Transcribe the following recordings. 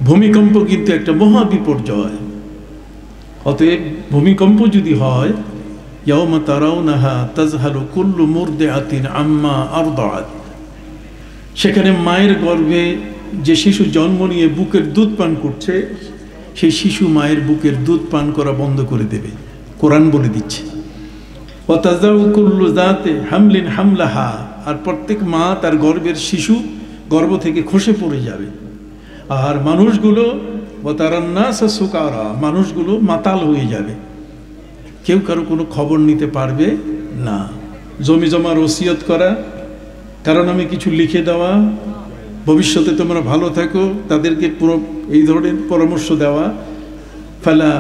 ভূমিকম্প কিন্তু একটা মহা বিপর্যয়। অতএব ভূমিকম্প যদি হয়, ইয়াউমা তারাউনাহা তাযহালু কুল্লু মুরদিআতিন আম্মা আরদাআত, সেখানে মায়ের গর্ভে যে শিশু জন্ম নিয়ে বুকের দুধ পান করছে, সেই শিশু মায়ের বুকের দুধ পান করা বন্ধ করে দেবে। কোরআন বলে দিচ্ছে ওয়া তাযাউ কুল্লু যাতি হামলিন হামলাহা, আর প্রত্যেক মা তার গর্ভের শিশু গর্ভ থেকে খসে পড়ে যাবে। আর মানুষগুলো ওয়া তারান নাসা সুকারা, মানুষগুলো মাতাল হয়ে যাবে, কেউ কারো কোনো খবর নিতে পারবে না। জমি জমার ওসিয়ত করা, কারণ আমি কিছু লিখে দেওয়া, ভবিষ্যতে তোমরা ভালো থাকো, তাদেরকে পুরো এই ধরনের পরামর্শ দেওয়া। ফালা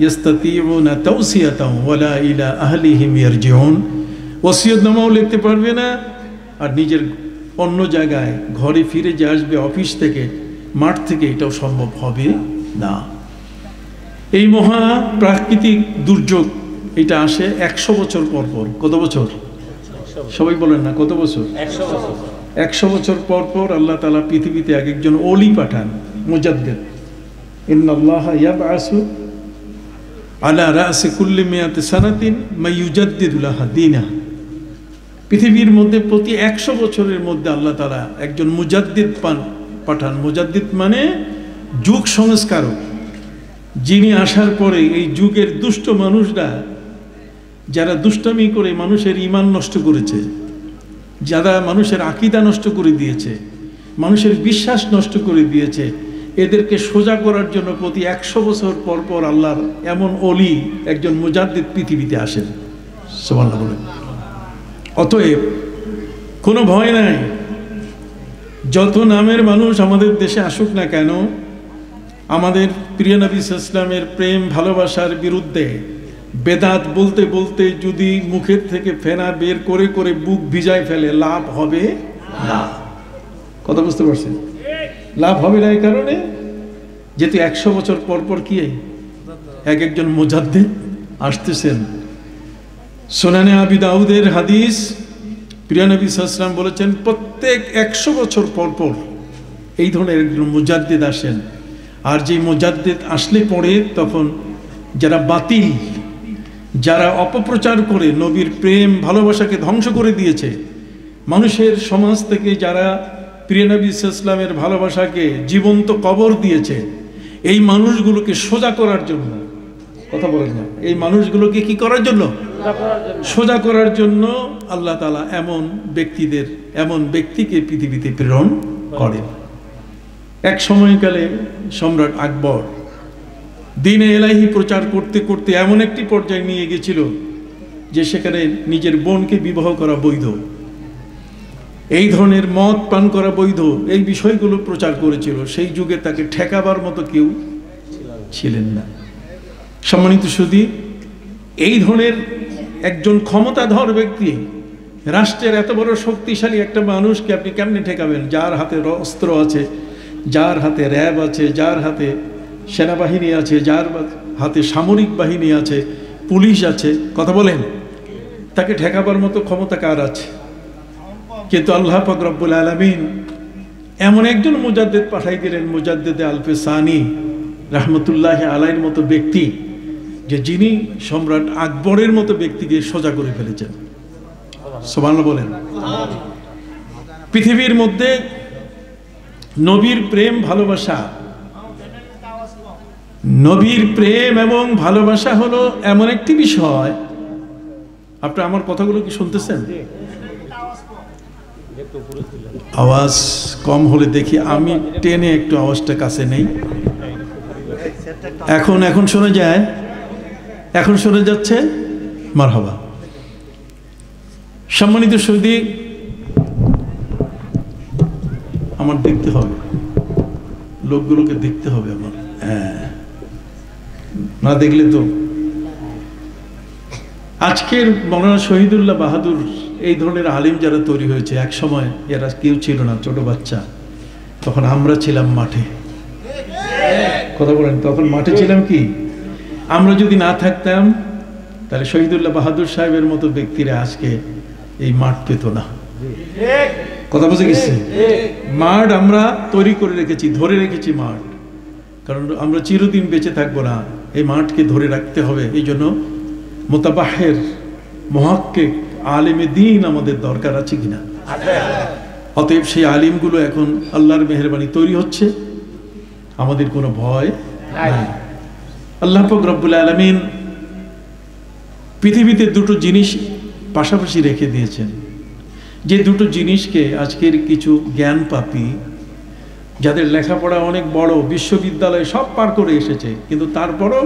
ইয়াস্তাতিউনা তাওসিয়াতাও ওয়ালা ইলা আহলিহিম ইয়ারজিউন, ওসিয়তনামাও লিখতে পারবে না, আর নিজের অন্য জায়গায় ঘরে ফিরে যে আসবে অফিস থেকে, মাঠ থেকে, এটাও সম্ভব হবে না। এই মহা প্রাকৃতিক দুর্যোগ এটা আসে 100 বছর পর পর। কত বছর? সবাই বলেন না, কত বছর? 100 বছর পর পর আল্লাহ তাআলা পৃথিবীতে এক একজন ওলি পাঠান, মুজাদ্দিদ। ইন্নাল্লাহা ইয়াবআসু আলা রাসি কুল্লি মিয়াতি সানাতিন মা ইউজাদ্দিদু লাহা দীনাহা, পৃথিবীর মধ্যে প্রতি 100 বছরের মধ্যে আল্লাহ তাআলা একজন মুজাদ্দিদ পাঠান। মুজাদ্দিদ মানে যুগ সংস্কারক, যিনি আসার পরে এই যুগের দুষ্ট মানুষরা, যারা দুষ্টামি করে মানুষের ঈমান নষ্ট করেছে, যারা মানুষের আকীদা নষ্ট করে দিয়েছে, মানুষের বিশ্বাস নষ্ট করে দিয়েছে, এদেরকে সোজা করার জন্য প্রতি 100 বছর পর পর আল্লাহর এমন ওলি একজন মুজাদ্দিদ পৃথিবীতে আসেন। সুবহানাল্লাহ বলেন। অতএব কোনো ভয় নাই, যত নামের মানুষ আমাদের দেশে আসুক না কেন, আমাদের প্রিয় নবী সাল্লাল্লাহু আলাইহি ওয়াসাল্লামের প্রেম ভালোবাসার বিরুদ্ধে বেদাত বলতে বলতে যদি মুখের থেকে ফেনা বের করে করে বুক ভিজায় ফেলে, লাভ হবে না। কথা বুঝতে পারছেন? লাভ হবে না এই কারণে, যেহেতু 100 বছর পর পর কি এক একজন মুজাদ্দিদ আসতেছেন। সুনানে আবি দাউদের হাদিস, প্রিয় নবী সাল্লাল্লাহু আলাইহি ওয়াসাল্লাম বলেছেন প্রত্যেক 100 বছর পর পর এই ধরনের একজন মুজাদ্দিদ আসেন। আর যে মুজাদ্দিদ আসলে পরে তখন যারা বাতিল, যারা অপপ্রচার করে নবীর প্রেম ভালোবাসাকে ধ্বংস করে দিয়েছে, মানুষের সমাজ থেকে যারা প্রিয় নবী সাল্লাল্লাহু আলাইহি ওয়াসাল্লামের ভালোবাসাকে জীবন্ত কবর দিয়েছে, এই মানুষগুলোকে সোজা করার জন্য, কথা বলেন না, এই মানুষগুলোকে কি করার জন্য? সোজা করার জন্য আল্লাহ তাআলা এমন ব্যক্তিকে পৃথিবীতে প্রেরণ করেন। এক সময়কালে সম্রাট আকবর দ্বীনে ইলাহি প্রচার করতে করতে এমন একটি পর্যায়ে নিয়ে গেছিল যে সেখানে নিজের বোনকে বিবাহ করা বৈধ, এই ধরনের মদ পান করা বৈধ, এই বিষয়গুলো প্রচার করেছিল। সেই যুগে তাকে ঠেকাবার মতো কেউ ছিলেন না। সম্মানিত সুধী, এই ধরনের একজন ক্ষমতাধর ব্যক্তি, রাষ্ট্রের এত বড় শক্তিশালী একটা মানুষকে আপনি কেমনে ঠেকাবেন? যার হাতে অস্ত্র আছে, যার হাতে র্যাব আছে, যার হাতে সেনাবাহিনী আছে, যার হাতে সামরিক বাহিনী আছে, পুলিশ আছে, কথা বলেন, তাকে ঠেকাবার মতো ক্ষমতা কার আছে? কিন্তু আল্লাহ পাক রব্বুল আলামিন এমন একজন মুজাদ্দিদ পাঠাই দিলেন, মুজাদ্দিদে আলফেসানি রাহমাতুল্লাহি আলাইহির মতো ব্যক্তি, যে যিনি সম্রাট আকবরের মতো ব্যক্তিকে সোজা করে ফেলেছেন। সুবহানাল্লাহ বলেন। পৃথিবীর মধ্যে নবীর প্রেম ভালোবাসা, নবীর প্রেম এবং ভালোবাসা হলো এমন একটি বিষয়। আপনি আমার কথাগুলো কি শুনতেছেন? আওয়াজ কম হলে দেখি, আমি টেনে একটু আওয়াজটা কাছে নেই। এখন শোনা যায়? এখন শোনা যাচ্ছে? মারহাবা। সম্মানিত সুধী, আমার দেখতে হবে, লোকগুলোকে দেখতে হবে আমার, হ্যাঁ, না দেখলে তো। আজকের মাওলানা শহীদুল্লাহ বাহাদুর, এই ধরনের আলিম যারা তৈরি হয়েছে, এক সময় এরা কেউ ছিল না, ছোট বাচ্চা, তখন আমরা ছিলাম মাঠে। কথা বলেন, তখন মাঠে ছিলাম কি? আমরা যদি না থাকতাম তাহলে শহীদুল্লাহ বাহাদুর সাহেবের মতো ব্যক্তিরা আজকে এই মাঠ পেত না। কথা বুঝে গেছে? মাঠ আমরা তৈরি করে রেখেছি, ধরে রেখেছি মাঠ। কারণ আমরা চিরদিন বেঁচে থাকবো না, এই মাঠকে ধরে রাখতে হবে। এই জন্য মোতাবাহের, মুহাক্কিক, আলেমে দ্বীন আমাদের দরকার আছে কিনা? অতএব সেই আলিমগুলো এখন আল্লাহর মেহেরবানি তৈরি হচ্ছে, আমাদের কোনো ভয় নাই। আল্লাহ পাক রব্বুল আলামিন পৃথিবীতে দুটো জিনিস পাশাপাশি রেখে দিয়েছেন, যে দুটো জিনিসকে আজকের কিছু জ্ঞান পাপী, যাদের লেখাপড়া অনেক বড়, বিশ্ববিদ্যালয় সব পার করে এসেছে, কিন্তু তারপরও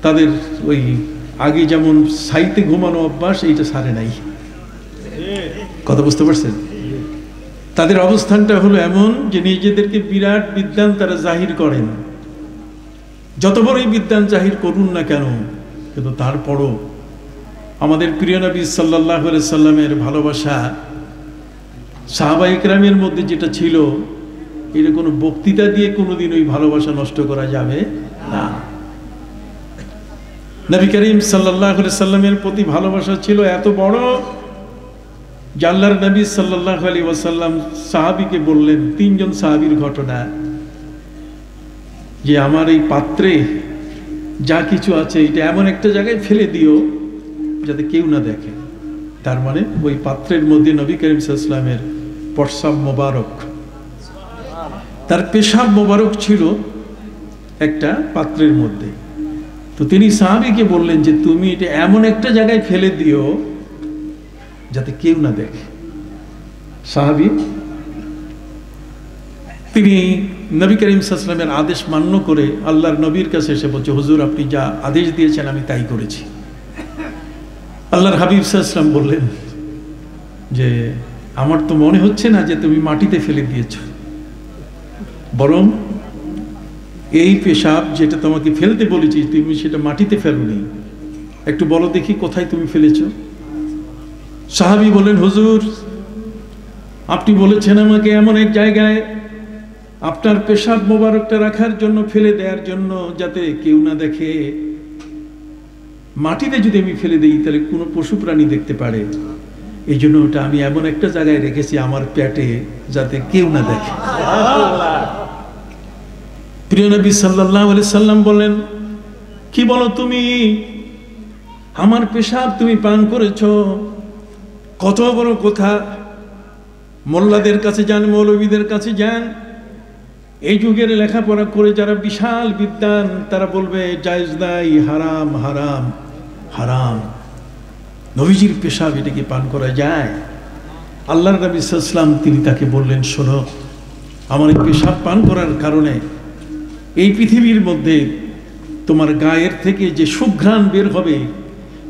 তাদের ওই আগে যেমন সাইতে ঘুমানো অভ্যাস, এইটা সারে নাই। কথা বুঝতে পারছেন? তাদের অবস্থানটা হলো এমন যে নিজেদেরকে বিরাট বিদ্বান তারা জাহির করেন, যত বড়ই বিদ্বান জাহির করুন না কেন, কিন্তু তারপরও আমাদের প্রিয় নবী সাল্লাল্লাহু আলাইহি সাল্লামের ভালোবাসা, সাহাবায়ে কেরামের মধ্যে যেটা ছিল, এটা কোনো বক্তৃতা দিয়ে কোনোদিন ওই ভালোবাসা নষ্ট করা যাবে না। নবী করিম সাল্লাল্লাহু আলাইহি সাল্লামের প্রতি ভালোবাসা ছিল এত বড় যে আল্লাহর নবী সাল্লাল্লাহু আলাইহি ওয়াসাল্লাম সাহাবীকে বললেন, তিনজন সাহাবীর ঘটনা, যে আমার এই পাত্রে যা কিছু আছে এটা এমন একটা জায়গায় ফেলে দিও যাতে কেউ না দেখে। তার মানে ওই পাত্রের মধ্যে নবী করিম সাল্লাল্লাহু আলাইহি ওয়াসাল্লামের প্রস্রাব মোবারক, তার পেশাব মোবারক ছিল একটা পাত্রের মধ্যে। তো তিনি সাহাবীকে বললেন যে তুমি এটা এমন একটা জায়গায় ফেলে দিও যাতে কেউ না দেখে। সাহাবী তিনি নবী করিম সাল্লাল্লাহু আলাইহি ওয়াসাল্লামের আদেশ মান্য করে আল্লাহর নবীর কাছে এসে বলছে, হুজুর আপনি যা আদেশ দিয়েছেন আমি তাই করেছি। আল্লাহর হাবিব সাল্লাল্লাহু আলাইহি ওয়াসাল্লাম বললেন যে আমার তো মনে হচ্ছে না যে তুমি মাটিতে ফেলে দিয়েছ, বরং এই পেশাব যেটা তোমাকে ফেলতে বলেছি তুমি সেটা মাটিতে ফেলোনি, একটু বলো দেখি কোথায় তুমি ফেলেছো। সাহাবী বলেন, হুজুর আপনি বলেছেন আমাকে এমন এক জায়গায় আপনার পেশাব মোবারকটা রাখার জন্য, ফেলে দেওয়ার জন্য, যাতে কেউ না দেখে। মাটিতে যদি আমি ফেলে দিই তাহলে কোনো পশু প্রাণী দেখতে পারে, এই জন্য ওটা আমি এমন একটা জায়গায় রেখেছি আমার পেটে যাতে কেউ না দেখে। প্রিয় নবী সাল্লাল্লাহু আলাইহি সাল্লাম বলেন, কি বলো তুমি, আমার পেশাব তুমি পান করেছো? কত বড় কথা! মোল্লাদের কাছে যান, মৌলবীদের কাছে যান, এই যুগের লেখাপড়া করে যারা বিশাল বিদ্বান, তারা বলবে জায়েজ নাই, হারাম হারাম হারাম। নবীজির পেশাব এটাকে পান করা যায়? আল্লাহর নবী সাল্লাল্লাহু আলাইহি ওয়াসাল্লাম তিনি তাকে বললেন, শোনো, আমার এই পেশাব পান করার কারণে এই পৃথিবীর মধ্যে তোমার গায়ের থেকে যে সুঘ্রাণ বের হবে,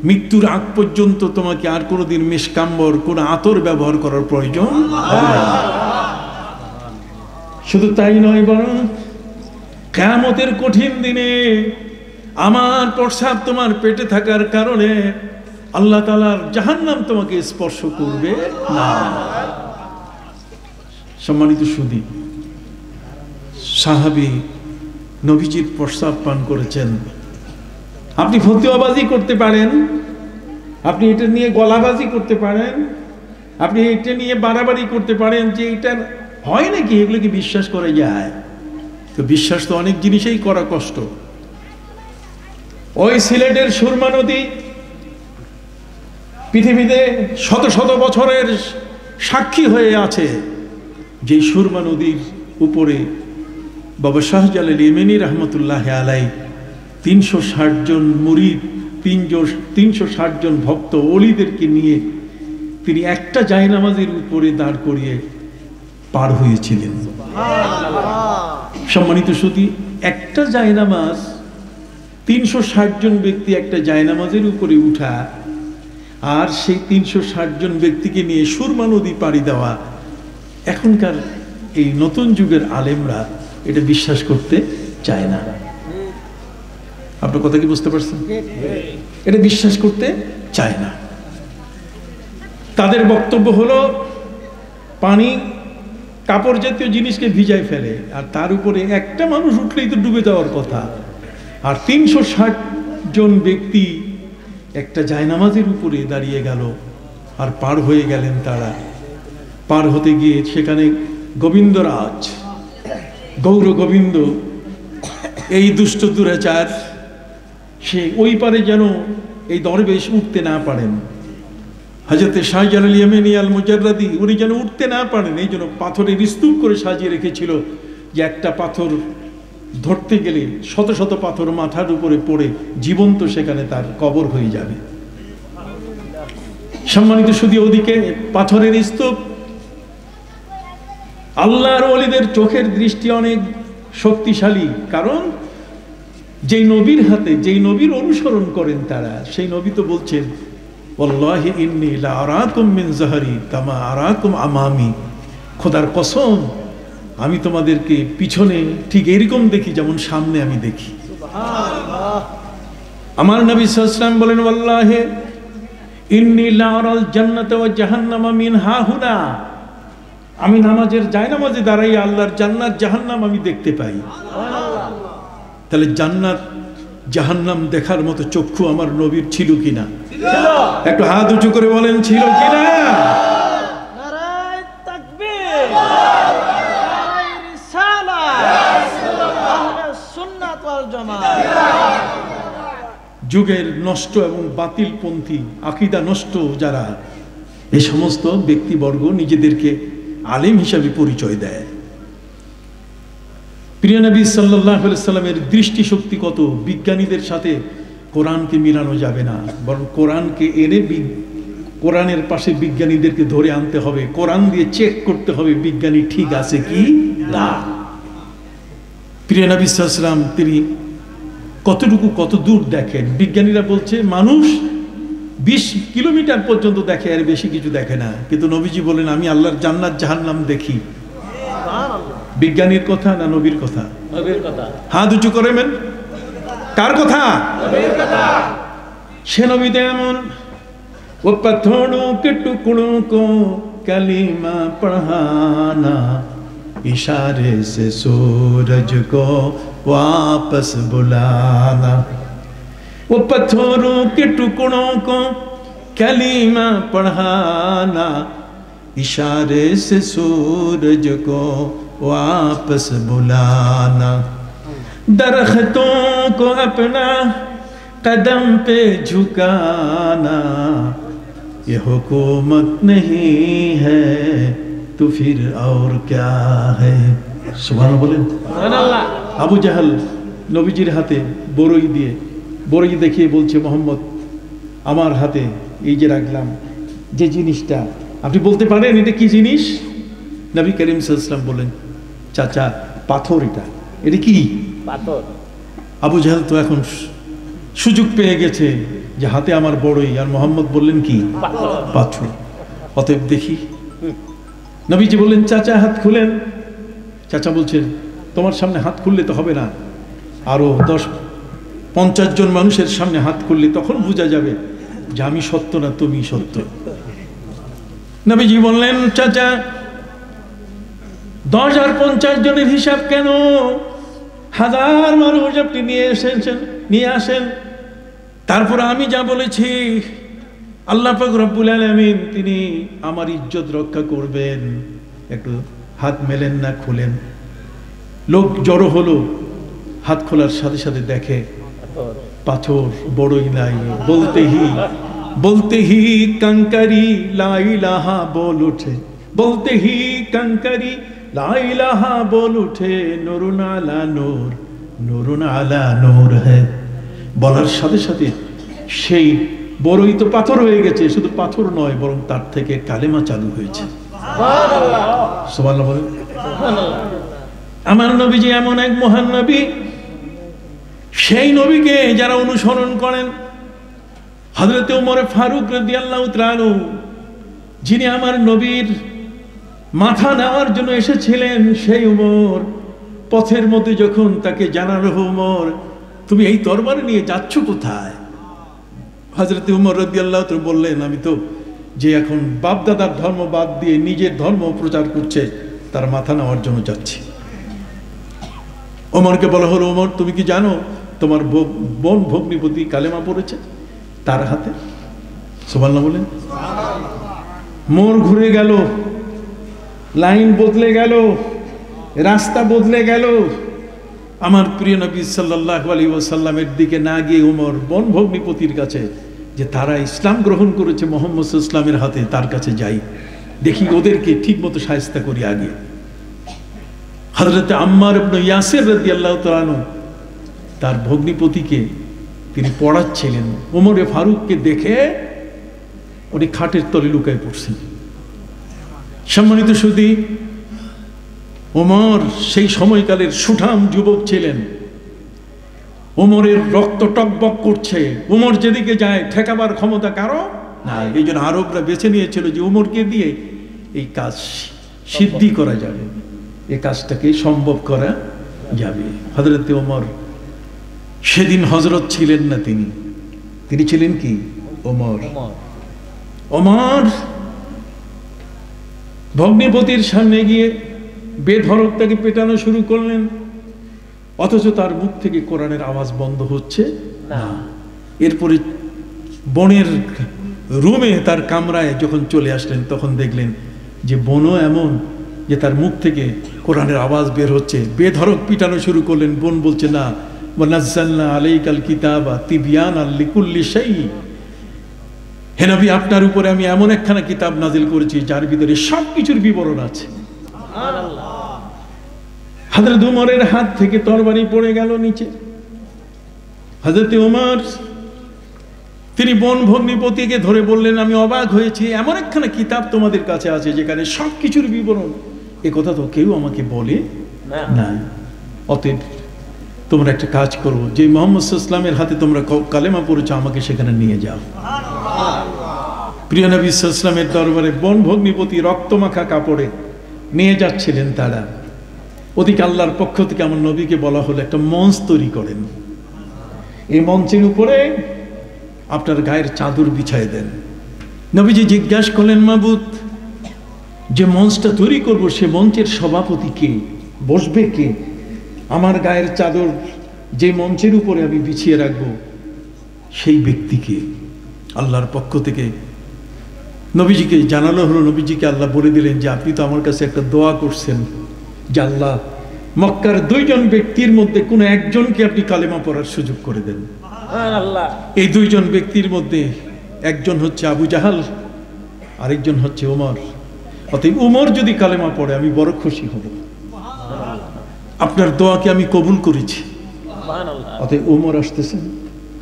মৃত্যুর আগ পর্যন্ত তোমাকে আর কোনোদিন মিশকাম্বর, কোনো আতর ব্যবহার করার প্রয়োজন হবে না। শুধু তাই নয়, বরং কিয়ামতের কঠিন দিনে আমার প্রস্রাব তোমার পেটে থাকার কারণে আল্লাহ তাআলার জাহান্নাম তোমাকে স্পর্শ করবে না। সম্মানিত সুধী, সাহাবী নবীজির প্রস্রাব পান করেছেন। আপনি ফতোয়াবাজি করতে পারেন, আপনি এটা নিয়ে গলাবাজি করতে পারেন, আপনি এটা নিয়ে বাড়াবাড়ি করতে পারেন যে এটা হয় নাকি, এগুলো কি বিশ্বাস করা যায়? তো বিশ্বাস তো অনেক জিনিসেই করা কষ্ট। ওই সিলেটের সুরমা নদী পৃথিবীতে শত শত বছরের সাক্ষী হয়ে আছে, যে সুরমা নদীর উপরে বাবা শাহজালাল ইয়েমেনি রহমতুল্লাহ আলাই 360 জন মুরিদ, 360 জন ভক্ত ওলিদেরকে নিয়ে তিনি একটা জায়নামাজের উপরে দাঁড় করিয়ে পার হয়েছিলেন। সম্মানিত সুধী, একটা জায়নামাজ, 360 জন ব্যক্তি একটা জায়নামাজের উপরে উঠা, আর সেই 360 জন ব্যক্তিকে নিয়ে সুরমা নদী পাড়ি দেওয়া, এখনকার এই নতুন যুগের আলেমরা এটা বিশ্বাস করতে চায় না। আপনার কথা কি বুঝতে পারছেন? এটা বিশ্বাস করতে চায় না। তাদের বক্তব্য হলো পানি কাপড় জাতীয় জিনিসকে ভিজায় ফেলে, আর তার উপরে একটা মানুষ উঠলেই তো ডুবে যাওয়ার কথা, আর 360 জন ব্যক্তি একটা জায়নামাজের উপরে দাঁড়িয়ে গেল আর পার হয়ে গেলেন। তারা পার হতে গিয়ে সেখানে গোবিন্দরাজ গৌর গোবিন্দ এই দুষ্ট দুরাচার সে ওই পারে যেন এই দরবেশ উঠতে না পারেন। হযরত শাহজালাল ইয়ামানি আল মুজাররাদি উনি যেন উঠতে না পারেন, এই জন্য পাথরের স্তূপ করে সাজিয়ে রেখেছিল, যে একটা পাথর ধরতে গেলে শত শত পাথর মাথার উপরে পড়ে জীবন্ত সেখানে তার কবর হয়ে যাবে। সম্মানিত শুধু ওদিকে পাথরের স্তূপ। আল্লাহর ওলিদের চোখের দৃষ্টি অনেক শক্তিশালী, কারণ যেই নবীর হাতে, যেই নবীর অনুসরণ করেন তারা, সেই নবী তো বলছেন ওয়াল্লাহি ইন্নী লা আরাকুম মিন যাহরি কামা আরাকুম আমামি, খোদার কসম আমি তোমাদেরকে পিছনে ঠিক এরকম দেখি যেমন সামনে আমি দেখি। আমার নবী সাল্লাল্লাহু আলাইহি ওয়াসাল্লাম বলেন ওয়াল্লাহি ইন্নী লা আরাল জান্নাতা ওয়া জাহান্নামা মিন হাহুনা, আমি নামাজের জায়নামাজে দাঁড়াই আল্লাহর জান্নাত জাহান্নাম আমি দেখতে পাই। তাহলে জান্নাত জাহান্নাম দেখার মতো চক্ষু আমার নবীর ছিল কিনা? একটু হাত উঁচু করে বলেন ছিল কিনা? নারায়ে তাকবীর, নারায়ে রিসালাত, আহলে সুন্নাত ওয়াল জামাত। যুগের নষ্ট এবং বাতিলপন্থী আকীদা নষ্ট যারা, এই সমস্ত ব্যক্তিবর্গ নিজেদেরকে আলেম হিসাবে পরিচয় দেয়। প্রিয় নবী সাল্লাল্লাহু আলাইহি সাল্লামের দৃষ্টিশক্তি কত! বিজ্ঞানীদের সাথে কোরআনকে মিলানো যাবে না, বরং কোরআনকে এনে কোরআনের পাশে বিজ্ঞানীদেরকে ধরে আনতে হবে, কোরআন দিয়ে চেক করতে হবে বিজ্ঞানী ঠিক আছে কি না। প্রিয় নবী সাল্লাল্লাহু আলাইহি সাল্লাম তিনি কতটুকু কত দূর দেখেন, বিজ্ঞানীরা বলছে মানুষ 20 কিলোমিটার পর্যন্ত দেখে, আর বেশি কিছু দেখে না, কিন্তু নবীজি বলেন আমি আল্লাহর জান্নাত জাহান্নাম দেখি। বিজ্ঞানীর কথা না নবীর কথা? নবীর কথা। হাত উঁচু করেন, কার কথা? নবীর কথা। সে নবী তেমন ও पत्थरों के टुकड़ों को कलीमा पढ़ाना, इशारे से सूरज को वापस बुलाना। वो पत्थरों के टुकड़ों को कलीमा पढ़ाना, इशारे से सूरज को वापस बुलाना। दरख्तों को अपना कदम पे झुकाना, ये हुकूमत नहीं है तो फिर और क्या है। सुभान बोलें। সুবহানাল্লাহ। আবু জাহাল নবীজির হাতে বরই দেখিয়ে বলছে মোহাম্মদ আমার হাতে এই যে রাখলাম যে জিনিসটা, আপনি বলতে পারেন এটা কি জিনিস? নবী করিম সাল্লাল্লাহু আলাইহি ওয়াসাল্লাম বলেন চাচা পাথর, এটা কি? পাথর। আবু জাহাল তো এখন সুযোগ পেয়ে গেছে যে হাতে আমার বড়ই, আর মোহাম্মদ বললেন কি? পাথর। অতএব দেখি। নবীজি বললেন চাচা হাত খুলেন। চাচা বলছেন তোমার সামনে হাত খুললে তো হবে না, আরো 10-50 জন মানুষের সামনে হাত খুললে তখন বোঝা যাবে যে আমি সত্য না তুমি সত্য। নবীজি বললেন চাচা 10 আর 50 জনের হিসাব কেন? 1000 মানুষ আপনি নিয়ে আসেন, তারপর আমি যা বলেছি আল্লাহ পাক রব্বুল আলামিন তিনি আমার ইজ্জত রক্ষা করবেন। একটু হাত মেলেন না, খুলেন। লোক জড়ো হলো, হাত খোলার সাথে সাথে দেখে পাথর, বড়ই নাই। বলতে হি कंकरी ला इलाहा बोल उठे, बोलते ही कंकरी ला इलाहा बोल उठे, नूरुन आला नूर, नूरुन आला नूर है। বলার সাথে সাথে সেই বড়ই তো পাথর হয়ে গেছে, শুধু পাথর নয় বরং তার থেকে কালেমা চালু হয়েছে। সুবহানাল্লাহ। সুবহানাল্লাহ বলেন। আমার নবীজি এমন এক মহান নবী, সেই নবীকে যারা অনুসরণ করেন, হযরত ওমর ফারুক রাদিয়াল্লাহু তাআলা যিনি আমার নবীর মাথা নেওয়ার জন্য এসেছিলেন, সেই ওমর পথের মধ্যে যখন তাকে জানালো ওমর তুমি এই তরবারি নিয়ে যাচ্ছ কোথায়? হযরত ওমর রাদিয়াল্লাহু তাআলা বললেন আমি তো যে এখন বাপ দাদার ধর্ম বাদ দিয়ে নিজের ধর্ম প্রচার করছে তার মাথা নেওয়ার জন্য যাচ্ছি। ওমরকে বলা হলো ওমর তুমি কি জানো তোমার বোন ভগ্নিপতি কালেমা পড়েছে তার হাতে? সুবহানাল্লাহ বলেন। মোড় ঘুরে গেল, লাইন বদলে গেল। রাস্তা বদলে গেল। আমার প্রিয় নবী সাল্লাল্লাহু আলাইহি ওয়াসাল্লামের দিকে না গিয়ে ওমর বন ভগ্নিপতির কাছে, যে তারা ইসলাম গ্রহণ করেছে মুহাম্মদ সাল্লাল্লাহু আলাইহি ওয়াসাল্লামের হাতে, তার কাছে যাই, দেখি ওদেরকে ঠিক মতো শায়েস্তা করি আগে। হযরত আম্মার ইবনে ইয়াসির রাদিয়াল্লাহু তাআলা আনহু তার ভগ্নিপতিকে তিনি পড়াচ্ছিলেন, ওমরে ফারুককে দেখে উনি খাটের তলে লুকায় পড়ছেন। সম্মানিত সুধী, ওমর সেই সময়কালের সুঠাম যুবক ছিলেন। ওমরের রক্ত টকবক করছে, ওমর যেদিকে যায় ঠেকাবার ক্ষমতা কারো না। এই জন্য আরবরা বেছে নিয়েছিল যে ওমরকে দিয়ে এই কাজ সিদ্ধি করা যাবে, এই কাজটাকে সম্ভব করা যাবে। হযরত ওমর সেদিন হযরত ছিলেন না, তিনি ছিলেন কি? ওমর। ওমর ভগ্নিপতির সামনে গিয়ে বেধড়ক তাকে পেটানো শুরু করলেন, অথচ তার মুখ থেকে কোরআনের আওয়াজ বন্ধ হচ্ছে না। এরপরে বনের রুমে তার কামরায় যখন চলে আসলেন, তখন দেখলেন যে বনও এমন যে তার মুখ থেকে কোরআনের আওয়াজ বের হচ্ছে। বেধড়ক পিটানো শুরু করলেন। বোন বলছে, না, ওয়ানাজ্জালনা আলাইকাল কিতাবা তিবয়ানাল লিকুল্লি শাই, হে নবী, আপনার উপরে আমি এমন একখানা কিতাব নাজিল করেছি যার ভিতরে সবকিছুর বিবরণ আছে। হযরত ওমরের হাত থেকে তরবারি পড়ে গেল নিচে। হযরত ওমর তিনি বন ভগ্নিপতিকে ধরে বললেন, আমি অবাক হয়েছি, এমন একখানা কিতাব তোমাদের কাছে আছে যেখানে সবকিছুর বিবরণ, এ কথা তো কেউ আমাকে বলে না। অতএব তোমরা একটা কাজ করো, যে মুহাম্মদ সাল্লাল্লাহু আলাইহি ওয়াসাল্লামের হাতে তোমরা কালেমা পড়েছো, আমাকে সেখানে নিয়ে যাও। প্রিয় নবী সাল্লাল্লাহু আলাইহি ওয়াসাল্লামের দরবারে বন ভগ্নিপতি রক্তমাখা কাপড়ে নিয়ে যাচ্ছিলেন তারা। ওদিকে আল্লাহর পক্ষ থেকে আমার নবীকে বলা হলো একটা মঞ্চ তৈরি করেন, এই মঞ্চের উপরে আপনার গায়ের চাদর বিছায় দেন। নবীজি জিজ্ঞাসা করলেন, মাবুদ, যে মঞ্চটা তৈরি করব সে মঞ্চের সভাপতি কে, বসবে কে? আমার গায়ের চাদর যে মঞ্চের উপরে আমি বিছিয়ে রাখবো সেই ব্যক্তিকে? আল্লাহর পক্ষ থেকে নবীজিকে জানানো হলো। নবীজিকে আল্লাহ বলে দিলেন যে আপনি তো আমার কাছে একটা দোয়া করছেন যে আল্লাহ মক্কার দুইজন ব্যক্তির মধ্যে কোনো একজনকে আপনি কালেমা পড়ার সুযোগ করে দেন। এই দুইজন ব্যক্তির মধ্যে একজন হচ্ছে আবু জাহাল, আরেকজন হচ্ছে ওমর। অতএব ওমর যদি কালেমা পড়ে আমি বড় খুশি হব, আপনার দোয়াকে আমি কবুল করেছি। অতএব ওমর আসতেছেন,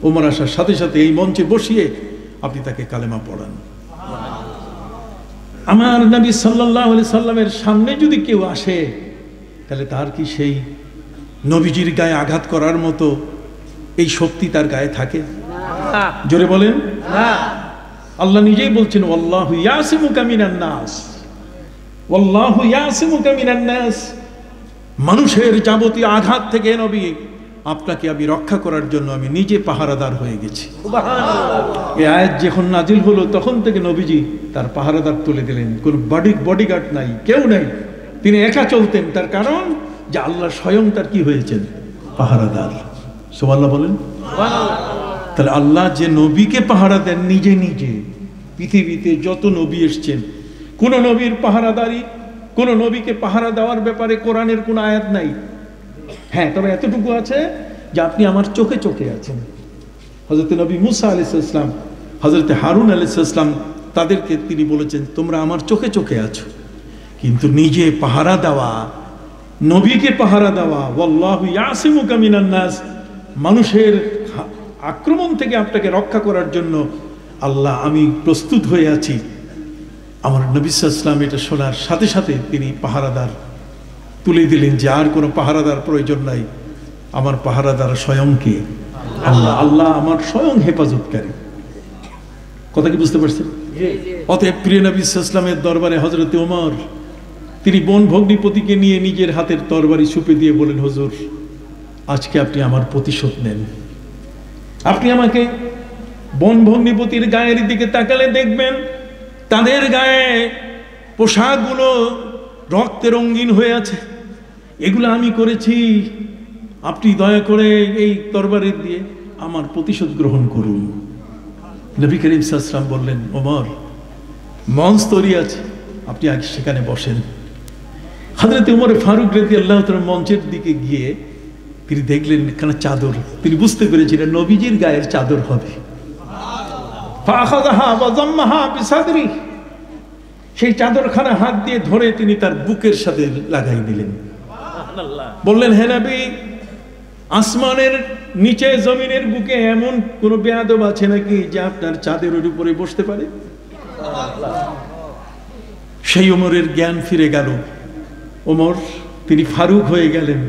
ওমর আসার সাথে সাথে এই মঞ্চে বসিয়ে আপনি তাকে কালেমা পড়ান। আমার নবী সাল্লাল্লাহু আলাইহি সাল্লামের সামনে যদি কেউ আসে, তাহলে তার কি সেই নবীজির গায়ে আঘাত করার মতো এই শক্তি তার গায়ে থাকে? জোরে বলেন না। আল্লাহ নিজেই বলছেন, ওয়াল্লাহু ইয়াসিমুকা মিনান নাস, ওয়াল্লাহু ইয়াসিমুকা মিনান নাস। মানুষের যাবতীয় আঘাত থেকে নবী আপনাকে আমি রক্ষা করার জন্য আমি নিজে পাহারাদার হয়ে গেছি। এই আয়াত যখন নাজিল হলো তখন থেকে নবীজি তার পাহারাদার তুলে দিলেন। কোন বডিগার্ড নাই, কেউ নাই, তিনি একা চলতেন। তার কারণ যে আল্লাহ স্বয়ং তার কি হয়েছেন? পাহারাদার। সুবহানাল্লাহ বলেন। তাহলে আল্লাহ যে নবীকে পাহারা দেন নিজে নিজে, পৃথিবীতে যত নবী এসছেন কোন নবীর পাহারাদারি, কোন নবীকে পাহারা দেওয়ার ব্যাপারে কোরআনের কোন আয়াত নাই। হ্যাঁ, তবে এতটুকু আছে যে আপনি আমার চোখে চোখে আছেন। হযরত নবী মুসা আলাইহিস সালাম, হযরত হারুন আলাইহিস সালাম, তাদেরকে তিনি বলেছেন তোমরা আমার চোখে চোখে আছো। কিন্তু নিজে পাহারা দেওয়া, নবীকে পাহারা দেওয়া, ওয়াল্লাহু ইয়াসিমুকা মিনান নাস, মানুষের আক্রমণ থেকে আপনাকে রক্ষা করার জন্য আল্লাহ আমি প্রস্তুত হয়ে আছি। আমার নবী সাল্লাল্লাহু আলাইহি ওয়াসাল্লাম এটা শোনার সাথে সাথে তিনি পাহারাদার তুলে দিলেন যে আর কোনো পাহারাদার প্রয়োজন নাই, আমার পাহারাদার স্বয়ং কে? আল্লাহ। আল্লাহ আমার স্বয়ং হেফাজতকারী। কথা কি বুঝতে পারছেন? অতএব প্রিয় নবী সাল্লাল্লাহু আলাইহি ওয়াসাল্লামের দরবারে হযরত ওমর তিনি বন ভগ্নিপতিকে নিয়ে নিজের হাতের তরবারি ছুপে দিয়ে বলেন, হুজুর, আজকে আপনি আমার প্রতিশোধ নেন। আপনি আমাকে বন ভগ্নিপতির গায়ের দিকে তাকালে দেখবেন তাদের গায়ে পোশাকগুলো রক্তে রঙিন হয়ে আছে, এগুলো আমি করেছি। আপনি দয়া করে এই তরবারি দিয়ে আমার প্রতিশোধ গ্রহণ করুন। নবী করিম সাল্লাল্লাহু আলাইহি ওয়াসাল্লাম বললেন, ওমর, মঞ্চ তৈরি আছে, আপনি আগে সেখানে বসেন। হযরত উমর ফারুক রাদিয়াল্লাহু তাআলা মঞ্চের দিকে গিয়ে তিনি দেখলেন এখানে চাদর, তিনি বুঝতে পেরেছিলেন নবীজির গায়ের চাদর হবে। ফাআখাযাহা ওয়া যাম্মাহা বিসাদরি, সেই চাদরখানা হাত দিয়ে ধরে তিনি তার বুকের সাথে লাগাই দিলেন। বললেন, হে নবী, আসমানের নিচে জমিনের বুকে এমন কোন বেয়াদব আছে নাকি যে আপনার চাদরের উপরে বসতে পারে? সেই ওমরের জ্ঞান ফিরে গেল। ওমর তিনি ফারুক হয়ে গেলেন।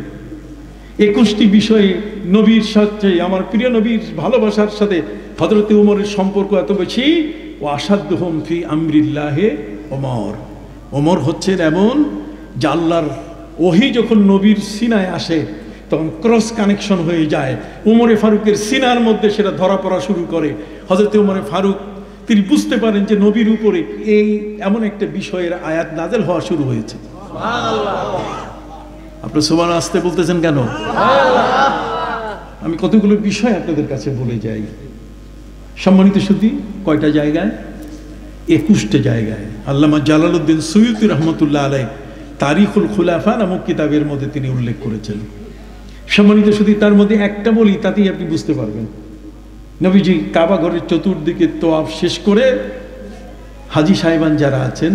21টি বিষয়ে নবীর সাথে, আমার প্রিয় নবীর ভালোবাসার সাথে হযরত উমরের সম্পর্ক এত বেশি। ও আসাদুহুম ফি আমরিল্লাহে ওমর। ওমর হচ্ছেন এমন যে আল্লাহর ওহী যখন নবীর সিনায় আসে তখন ক্রস কানেকশন হয়ে যায়। উমরে ফারুকের সিনার মধ্যে সেটা ধরা পড়া শুরু করে। হযরত উমরে ফারুক তিনি বুঝতে পারেন যে নবীর উপরে এই এমন একটা বিষয়ের আয়াত নাযিল হওয়া শুরু হয়েছে। আপনি সুবহান আসতে বলতেছেন কেন? আমি কতগুলো বিষয় আপনাদের কাছে বলে যাই। সম্মানিত সুধী, কয়টা জায়গায়? 21টা জায়গায়। আল্লামা জালালউদ্দিন সুয়ুতী রহমতুল্লাহ আলাইহ তারিখুল খুলাফা নামক কিতাবের মধ্যে তিনি উল্লেখ করেছেন। সম্মানিত সুধী, তার মধ্যে একটা বলি, তাতেই আপনি বুঝতে পারবেন। নবীজি কাবা ঘরের চতুর্দিকে তোয়াফ শেষ করে হাজী সাহেবান যারা আছেন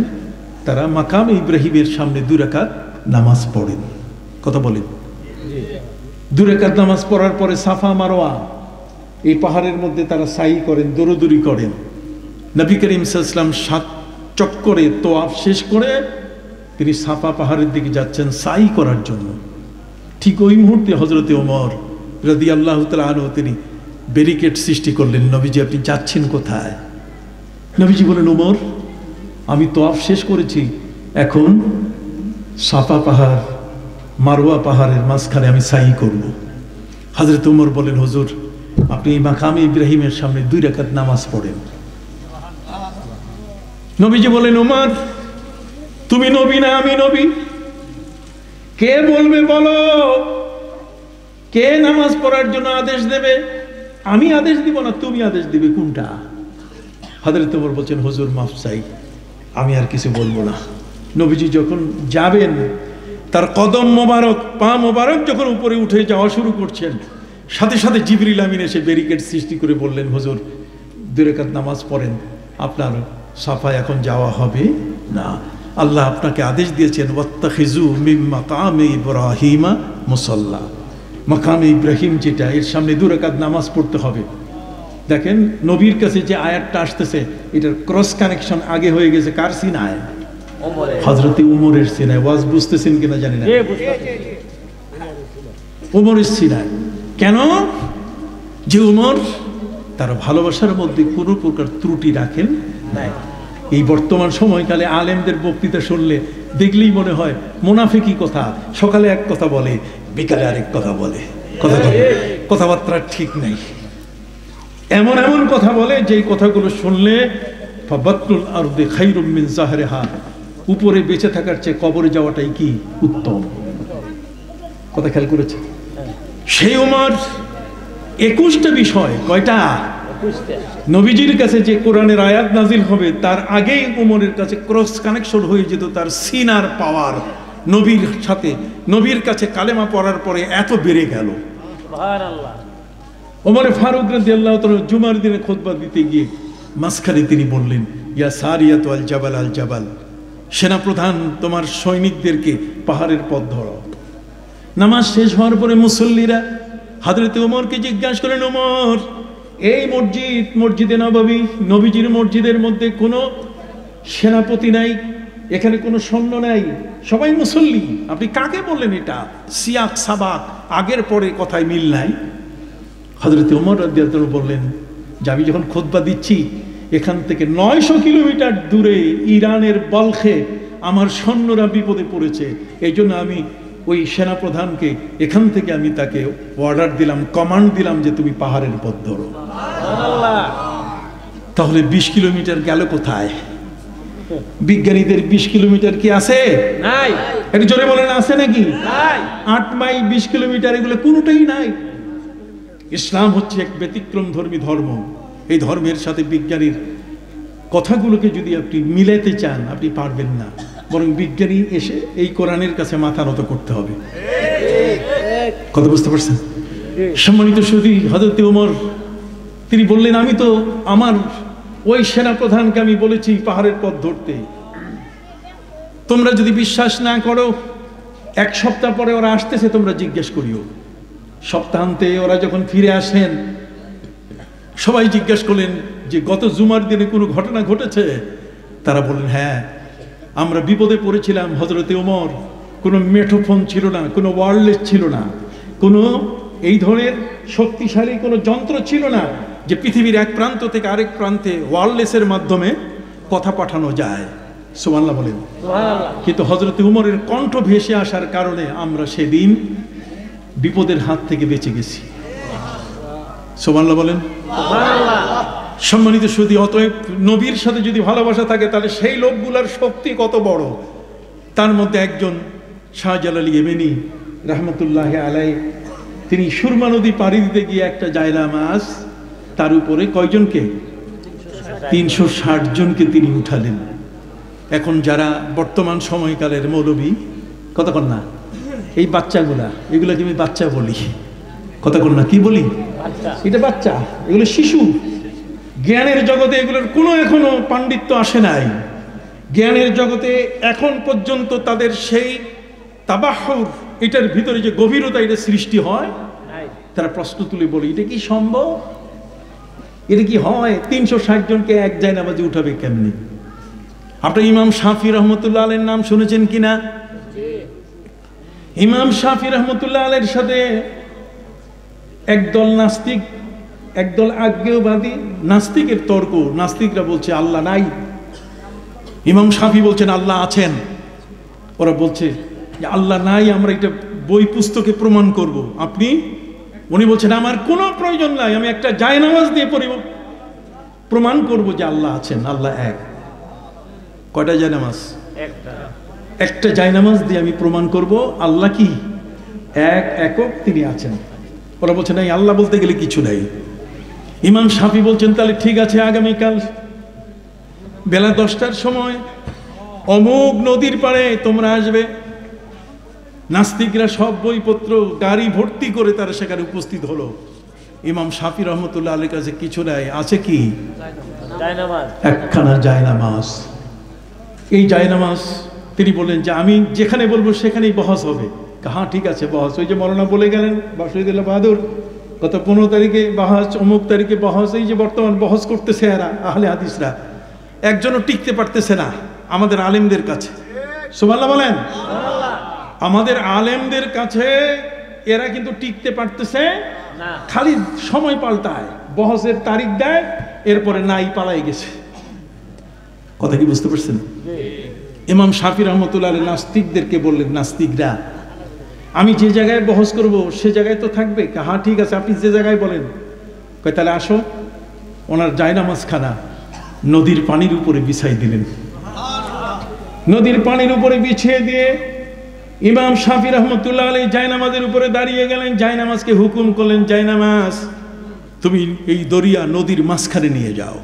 তারা মাকাম ইব্রাহিমের সামনে 2 রাকাত নামাজ পড়েন। কথা বলেন। 2 রাকাত নামাজ পড়ার পরে সাফা মারওয়া এই পাহাড়ের মধ্যে তারা সাই করেন, দৌড়দৌড়ি করেন। নবী করিম সাল্লাল্লাহু আলাইহি ওয়াসাল্লাম 7 চক্করে তোয়াফ শেষ করে তিনি সাফা পাহাড়ের দিকে যাচ্ছেন সাই করার জন্য। ঠিক ওই মুহূর্তে হযরতে ওমর রাদিয়াল্লাহু তাআলা আনহু তিনি ব্যারিকেড সৃষ্টি করলেন। নবীজি, আপনি যাচ্ছেন কোথায়? নবীজি বলেন, ওমর, আমি তোয়াফ শেষ করেছি, এখন সাফা পাহাড় মারওয়া পাহাড়ের মাঝখানে আমি সাই করব। হযরত ওমর বলেন, হুজুর, আপনি এই মাকামে ইব্রাহিমের সামনে 2 রাকাত নামাজ পড়েন। নবীজি বলেন, ওমর, তুমি নবী না আমি নবী? কে বলবে বলো? কে নামাজ পড়ার জন্য আদেশ দেবে? আমি আদেশ দিব না তুমি আদেশ দিবে, কোনটা? হযরত ওমর বলছেন, হুজুর মাফ চাই, আমি আর কিছু বলবো না। নবীজি যখন যাবেন, তার কদম মোবারক, পা মোবারক যখন উপরে উঠে যাওয়া শুরু করছেন, সাথে সাথে জিবরিল আমিন এসে ব্যারিকেড সৃষ্টি করে বললেন, হুজুর 2 রাকাত নামাজ পড়েন, আপনার সাফায় এখন যাওয়া হবে না। আল্লাহ আপনাকে আদেশ দিয়েছেন, ওয়াত্তাখিযু মিন মাকামি ইব্রাহিমা মুসাল্লা। মাকামে ইব্রাহিম যেটা, এর সামনে 2 রাকাত নামাজ পড়তে হবে। দেখেন নবীর কাছে যে আয়াতটা আসতেছে, এটার ক্রস কানেকশন আগে হয়ে গেছে কার সিনায়? হযরত উমরের সিনায়। ওয়াজ বুঝতেছেন কিনা জানি না। উমরের সিনায়। কেন? যে উমর তার ভালোবাসার মধ্যে কোনো প্রকার ত্রুটি রাখেন নাই। এই বর্তমান সময়কালে আলেমদের বক্তৃতা শুনলে দেখলেই মনে হয় মুনাফিকি কথা, সকালে এক কথা বলে, বিকালে আরেক কথা বলে, কথাবার্তা ঠিক নাই। এমন এমন কথা বলে যেই কথাগুলো শুনলে ফাবাতুল আরদি খায়রুম মিন যাহরিহা, উপরে বেঁচে থাকার চেয়ে কবরে যাওয়াটাই কি উত্তম। কথা খেয়াল করেছে? সেই উমর 21টা বিষয়, কয়টা? নবীজির কাছে যে কোরআনের আয়াত নাজিল হবে তার আগেই উমরের কাছে ক্রস কানেকশন হয়ে যেত। তার সিনার পাওয়ার নবীর সাথে, নবীর কাছে কালেমা পড়ার পরে এত বেড়ে গেল। সুবহানাল্লাহ। ওমর ফারুক রাদিয়াল্লাহু তাআলা জুমার দিনে খুতবা দিতে গিয়ে মাঝখানে তিনি বললেন, ইয়া সারিয়াতু আল জাবাল আল জাবাল, সেনাপ্রধান তোমার সৈনিকদেরকে পাহাড়ের পথ ধরাও। নামাজ শেষ হওয়ার পরে মুসল্লিরা হযরত ওমরকে জিজ্ঞাসা করেন, ওমর, এই মসজিদ, মসজিদে নববী, নবীজির মসজিদের মধ্যে কোনো সেনাপতি নাই, এখানে কোনো সৈন্য নাই, সবাই মুসল্লি, আপনি কাকে বললেন এটা? সিয়াক সাবাক, আগের পরে কথায় মিল নাই। হযরত ওমর রাদিয়াল্লাহু তাআলা বললেন যে আমি যখন খুতবা দিচ্ছি, এখান থেকে 900 কিলোমিটার দূরে ইরানের বলখে আমার সৈন্যরা বিপদে পড়েছে, এই জন্য আমি ওই সেনাপ্রধানকে এখান থেকে আমি তাকে অর্ডার দিলাম, কমান্ড দিলাম যে তুমি পাহাড়ের পথ ধরো। তাহলে 20 কিলোমিটার গেল কোথায়? বিজ্ঞানীদের 20 কিলোমিটার কি আছে? নাই। একটু জোরে বলেন, আছে নাকি? নাই। 8 মাইল 20 কিলোমিটার, এগুলো কোনোটাই নাই। ইসলাম হচ্ছে এক ব্যতিক্রম ধর্মী ধর্ম। এই ধর্মের সাথে বিজ্ঞানীর কথাগুলোকে যদি আপনি মিলাতে চান, আপনি পারবেন না। বরং বিজ্ঞানী এসে এই কোরআনের কাছে মাথা নত করতে হবে। কথা বুঝতে পারছেন? সম্মানিত সুধী, হযরত ওমর তিনি বললেন, আমি তো আমার ওই সেনাপ্রধানকে আমি বলেছি পাহাড়ের পথ ধরতে, তোমরা যদি বিশ্বাস না করো 1 সপ্তাহ পরে ওরা আসতেছে, তোমরা জিজ্ঞেস করিও। সপ্তাহান্তে ওরা যখন ফিরে আসেন, সবাই জিজ্ঞেস করলেন যে গত জুমার দিনে কোনো ঘটনা ঘটেছে? তারা বললেন, হ্যাঁ, আমরা বিপদে পড়েছিলাম হযরতে ওমর, কোনো মেঠোফোন ছিল না, কোনো ওয়্যারলেস ছিল না, কোনো এই ধরনের শক্তিশালী কোনো যন্ত্র ছিল না যে পৃথিবীর এক প্রান্ত থেকে আরেক প্রান্তে ওয়্যারলেসের মাধ্যমে কথা পাঠানো যায়। সুবহানাল্লাহ বলেন। কিন্তু হযরতে উমরের কণ্ঠ ভেসে আসার কারণে আমরা সেদিন বিপদের হাত থেকে বেঁচে গেছি। সুবহানাল্লাহ বলেন। সম্মানিত সুধী, অতএব নবীর সাথে যদি ভালোবাসা থাকে তাহলে সেই লোকগুলার শক্তি কত বড়। তার মধ্যে একজন শাহজালাল ইয়েমেনি রহমতুল্লাহ আলাই, তিনি সুরমা নদী পাড়ি দিতে গিয়ে একটা জায়নামাজ, তার উপরে কয়জনকে? 360 জনকে তিনি উঠালেন। এখন যারা বর্তমান সময়কালের মৌলবী, কথা কন না, এই বাচ্চাগুলা, এগুলোকে আমি বাচ্চা বলি, কথা কন না, কি বলি? এটা বাচ্চা, এগুলো শিশু। জ্ঞানের জগতে এগুলোর কোনো এখনো পাণ্ডিত্য আসে নাই। জ্ঞানের জগতে এখন পর্যন্ত তাদের সেই তাবাহুর, এটার ভিতরে যে গভীরতা এটা সৃষ্টি হয়, তারা প্রশ্ন তুলে বলে, এটা কি সম্ভব? এটা কি হয়? 360 জনকে এক জায়নামাজে উঠাবে কেমনি? আপনার ইমাম শাফি রহমতুল্লাহ আলাইহির নাম শুনেছেন কিনা? ইমাম শাফি রহমতুল্লাহ আলাইহির সাথে একদল নাস্তিক, একদল আজ্ঞেয়বাদী নাস্তিকের তর্ক। নাস্তিকরা বলছে আল্লাহ নাই, ইমাম শাফি বলছেন আল্লাহ আছেন। ওরা বলছে যে আল্লাহ নাই, আমরা এটা বই পুস্তকে প্রমাণ করব। উনি বলছেন আমার কোনো প্রয়োজন নাই, আমি একটা জায়নামাজ দিয়ে প্রমাণ করব যে আল্লাহ আছেন, আল্লাহ এক। কয়টা জায়নামাজ? একটা জায়নামাজ দিয়ে আমি প্রমাণ করব আল্লাহ কি এক, একক, তিনি আছেন। ওরা বলছে নাই, আল্লাহ বলতে গেলে কিছু নাই। ইমাম শাফি বলছেন তাহলে ঠিক আছে, আগামীকাল বেলা 10টার সময় অমুক নদীর পাড়ে তোমরা আসবে। নাস্তিকরা সব বইপত্র গাড়ি ভর্তি করে তারা সেখানে উপস্থিত হলো। ইমাম শাফি রহমতুল্লাহ আলাইহির কাছে কিছু নাই, আছে কি? একখানা জায়নামাজ। এই জায়নামাজ তিনি বললেন যে আমি যেখানে বলবো সেখানেই বহস হবে। হ্যাঁ ঠিক আছে, বহস। ওই যে মৌলানা বলে গেলেন শহীদুল্লাহ বাহাদুর, গত 15 তারিখে বহস, অমুক তারিখে বহস। এই যে বর্তমান বহস করতেছে এরা আহলে হাদিসরা, একজনও টিকতে পারতেছে না আমাদের আলেমদের কাছে। সুবহানাল্লাহ বলেন। আমাদের আলেমদের কাছে এরা কিন্তু টিকতে পারতেছে না, খালি সময় পাল্টায়, বহসের তারিখ দেয়, এরপরে নাই, পালাই গেছে। কথা কি বুঝতে পারছেন? ইমাম শাফি রহমতুল্লাহ আলাইহি নাস্তিকদেরকে বললেন, নাস্তিকরা আমি যে জায়গায় বহস করব সে জায়গায় তো থাকবে। হ্যাঁ ঠিক আছে, আপনি যে জায়গায় বলেন। কয় তাহলে আসো। ওনার জায়নামাজখানা নদীর পানির উপরে বিছাই দিলেন। নদীর পানির উপরে বিছিয়ে দিয়ে ইমাম শাফি রহমতুল্লাহ আলাইহি জায়নামাজের উপরে দাঁড়িয়ে গেলেন। জায়নামাজকে হুকুম করলেন, জায়নামাজ তুমি এই দরিয়া নদীর মাঝখানে নিয়ে যাও।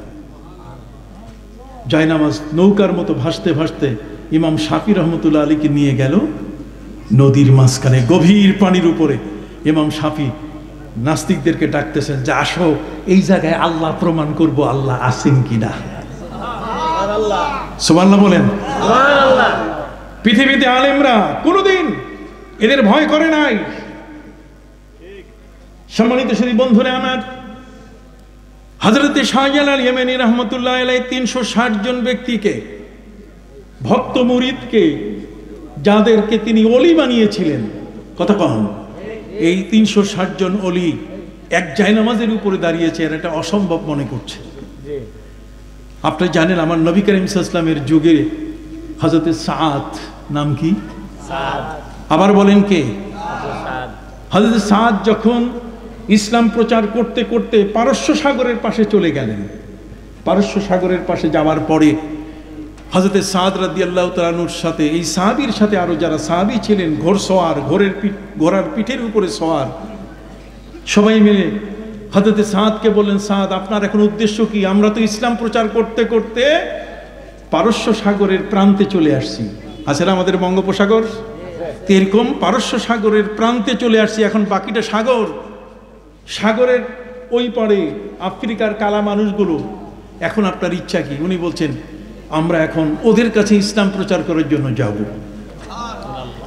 জায়নামাজ নৌকার মতো ভাসতে ভাসতে ইমাম শাফি রহমতুল্লাহ আলাইহিকে নিয়ে গেল নদীর মাঝখানে, গভীর পানির উপরে। ইমাম শাফি নাস্তিকদেরকে ডাকতেছেন যে আসো, এই জায়গায় আল্লাহ প্রমাণ করব আল্লাহ আছেন কিনা। সুবহানাল্লাহ বলেন। পৃথিবীতে আলেমরা কোনোদিন এদের ভয় করে নাই। সম্মানিত সুধী বন্ধুরা আমার, হযরতে শাহজালাল ইয়েমেনি রহমতুল্লাহ আলাইহি 360 জন ব্যক্তিকে, ভক্ত মুরিদকে, যাদেরকে তিনি অলি বানিয়েছিলেন, কথা কন, এই 360 জন অলি এক জায়নামাজের উপরে দাঁড়িয়েছে, আর এটা অসম্ভব মনে করছে। আপনি জানেন আমার নবী করিম সাল্লাল্লাহু আলাইহি ওয়াসাল্লামের যুগে হযরতে সাদ, নাম কি? আবার বলেন কে? হযরতে সাদ যখন ইসলাম প্রচার করতে করতে পারস্য সাগরের পাশে চলে গেলেন। পারস্য সাগরের পাশে যাওয়ার পরে হযরতে সাদ রাদিয়াল্লাহু তাআলা আনহুর সাথে, এই সাহাবীর সাথে আরো যারা সাহাবী ছিলেন, ঘোড়সওয়ার, ঘোড়ার পিঠের উপরে সওয়ার, সবাই মিলে হযরতে সাদকে বললেন, সাদ আপনার এখন উদ্দেশ্য কি? আমরা তো ইসলাম প্রচার করতে করতে পারস্য সাগরের প্রান্তে চলে আসছি, আছে না আমাদের বঙ্গোপসাগর? এরকম পারস্য সাগরের প্রান্তে চলে আসছি, এখন বাকিটা সাগর। সাগরের ওই পারে আফ্রিকার কালা মানুষগুলো, এখন আপনার ইচ্ছা কি? উনি বলছেন আমরা এখন ওদের কাছে ইসলাম প্রচার করার জন্য যাব।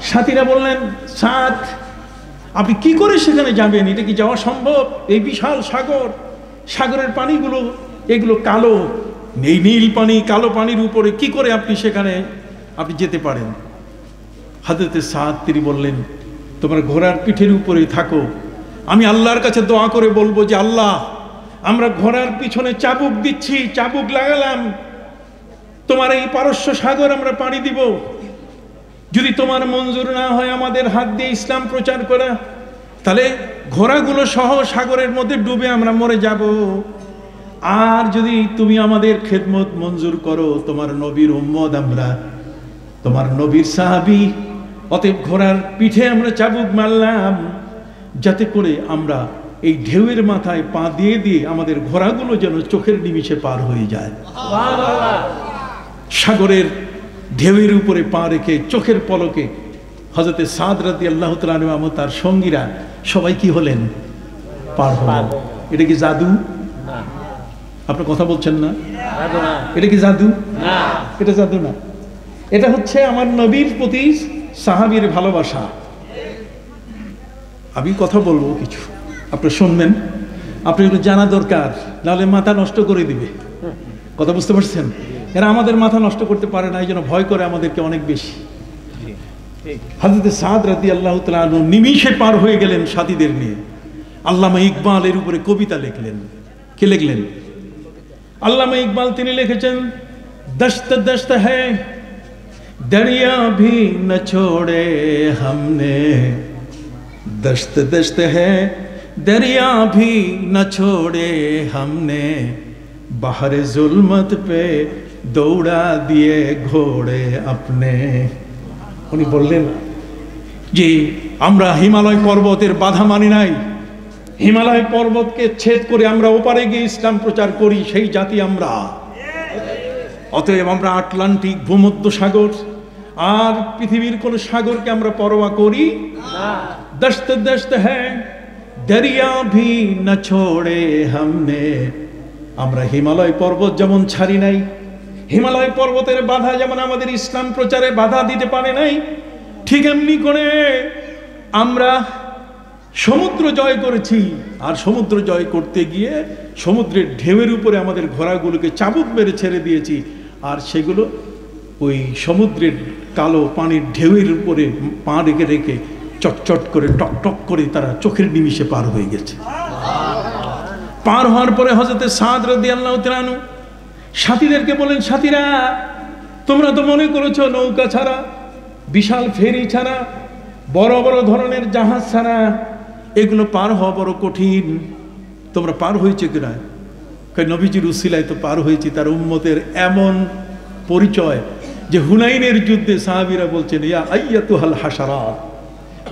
সাথীরা বললেন, সাদ আপনি কি করে সেখানে যাবেন? এটা কি যাওয়া সম্ভব? এই বিশাল সাগর, সাগরের পানিগুলো এগুলো কালো, এই নীল পানি, কালো পানির উপরে কি করে আপনি সেখানে আপনি যেতে পারেন? হযরতে সাদ তিনি বললেন, তোমরা ঘোড়ার পিঠের উপরে থাকো, আমি আল্লাহর কাছে দোয়া করে বলবো যে আল্লাহ, আমরা ঘোড়ার পিছনে চাবুক দিচ্ছি, চাবুক লাগালাম, তোমার এই পারস্য সাগর আমরা পাড়ি দিব। যদি তোমার মঞ্জুর না হয় আমাদের হাত দিয়ে ইসলাম প্রচার করা, তাহলে ঘোড়াগুলো সহ সাগরের মধ্যে ডুবে আমরা মরে যাব। আর যদি তুমি আমাদের খেদমত মঞ্জুর করো, তোমার নবীর উম্মত আমরা, তোমার নবীর সাহাবী, অতএব ঘোড়ার পিঠে আমরা চাবুক মারলাম যাতে করে আমরা এই ঢেউয়ের মাথায় পা দিয়ে দিয়ে আমাদের ঘোড়াগুলো যেন চোখের নিমিষে পার হয়ে যায়। সাগরের ঢেউয়ের উপরে পা রেখে চোখের পলকে হযরতে সাদ রাদিয়াল্লাহু তাআলা আনহু তার সঙ্গীরা সবাই কি হলেন? পার হলেন। এটা কি জাদু? না। আপনি কথা বলছেন না? জাদু না। এটা কি জাদু? না। এটা জাদু না, এটা হচ্ছে আমার নবীর প্রতি সাহাবীর ভালোবাসা। আমি কথা বলবো কিছু, আপনি শুনবেন, আপনি একটু জানা দরকার, নাহলে মাথা নষ্ট করে দিবে। কথা বুঝতে পারছেন? এরা আমাদের মাথা নষ্ট করতে পারে না, এই জন্য ভয় করে আমাদেরকে অনেক বেশি। হযরত সাদ রাদিয়াল্লাহু তাআলা আনহু নিমিষে পার হয়ে গেলেন সাথীদের নিয়ে। আল্লামা ইকবাল এর উপরে কবিতা লিখলেন। কে লিখলেন? আল্লামা ইকবাল তিনি লিখেছেন, দশত দশত হ্যায় দরিয়া ভি ন ছোড়ে हमने, दश्त दश्त है दरिया भी न छोड़े हमने, बाहर जुल्मत पे दौड़ा दिए घोड़े अपने। উনি বললেন যে আমরা হিমালয় পর্বতের বাধা মানি নাই, হিমালয় পর্বতকে ছেদ করে আমরা ওপারে গিয়ে ইসলাম প্রচার করি, সেই জাতি আমরা। অতএব আমরা আটলান্টিক, ভূমধ্য সাগর আর পৃথিবীর কোন সাগরকে আমরা পরোয়া করি না। দশত দশত হ্যায় দরিয়া ভি ন ছোড়ে हमने, আমরা হিমালয় পর্বত যেমন ছাড়ি নাই, হিমালয় পর্বতের বাধা যেমন আমাদের ইসলাম প্রচারে বাধা দিতে পারে নাই, ঠিক এমনি করে আমরা সমুদ্র জয় করেছি। আর সমুদ্র জয় করতে গিয়ে সমুদ্রের ঢেউয়ের উপরে আমাদের ঘোড়াগুলোকে চাবুক মেরে ছেড়ে দিয়েছি, আর সেগুলো ওই সমুদ্রের কালো পানির ঢেউয়ের উপরে পা রেখে রেখে চটচট করে টক টক করে তারা চোখের নিমিষে পার হয়ে গেছে। পার হওয়ার পরে হযরতে সাদ রাদিয়াল্লাহু তাআলা আনহু সাথীদেরকে বলেন, সাথীরা তোমরা তো মনে করেছো নৌকা ছাড়া, বিশাল ফেরি ছাড়া, বড় বড় ধরনের জাহাজ ছাড়া এগুলো পার হওয়া বড় কঠিন। তোমরা পার হয়েছে কিনা? নবীজির উসিলায় তো পার হয়েছি। তার উম্মতের এমন পরিচয় যে হুনাইনের যুদ্ধে সাহাবীরা বলছেন, ইয়া আইয়াতুহাল হাশারাত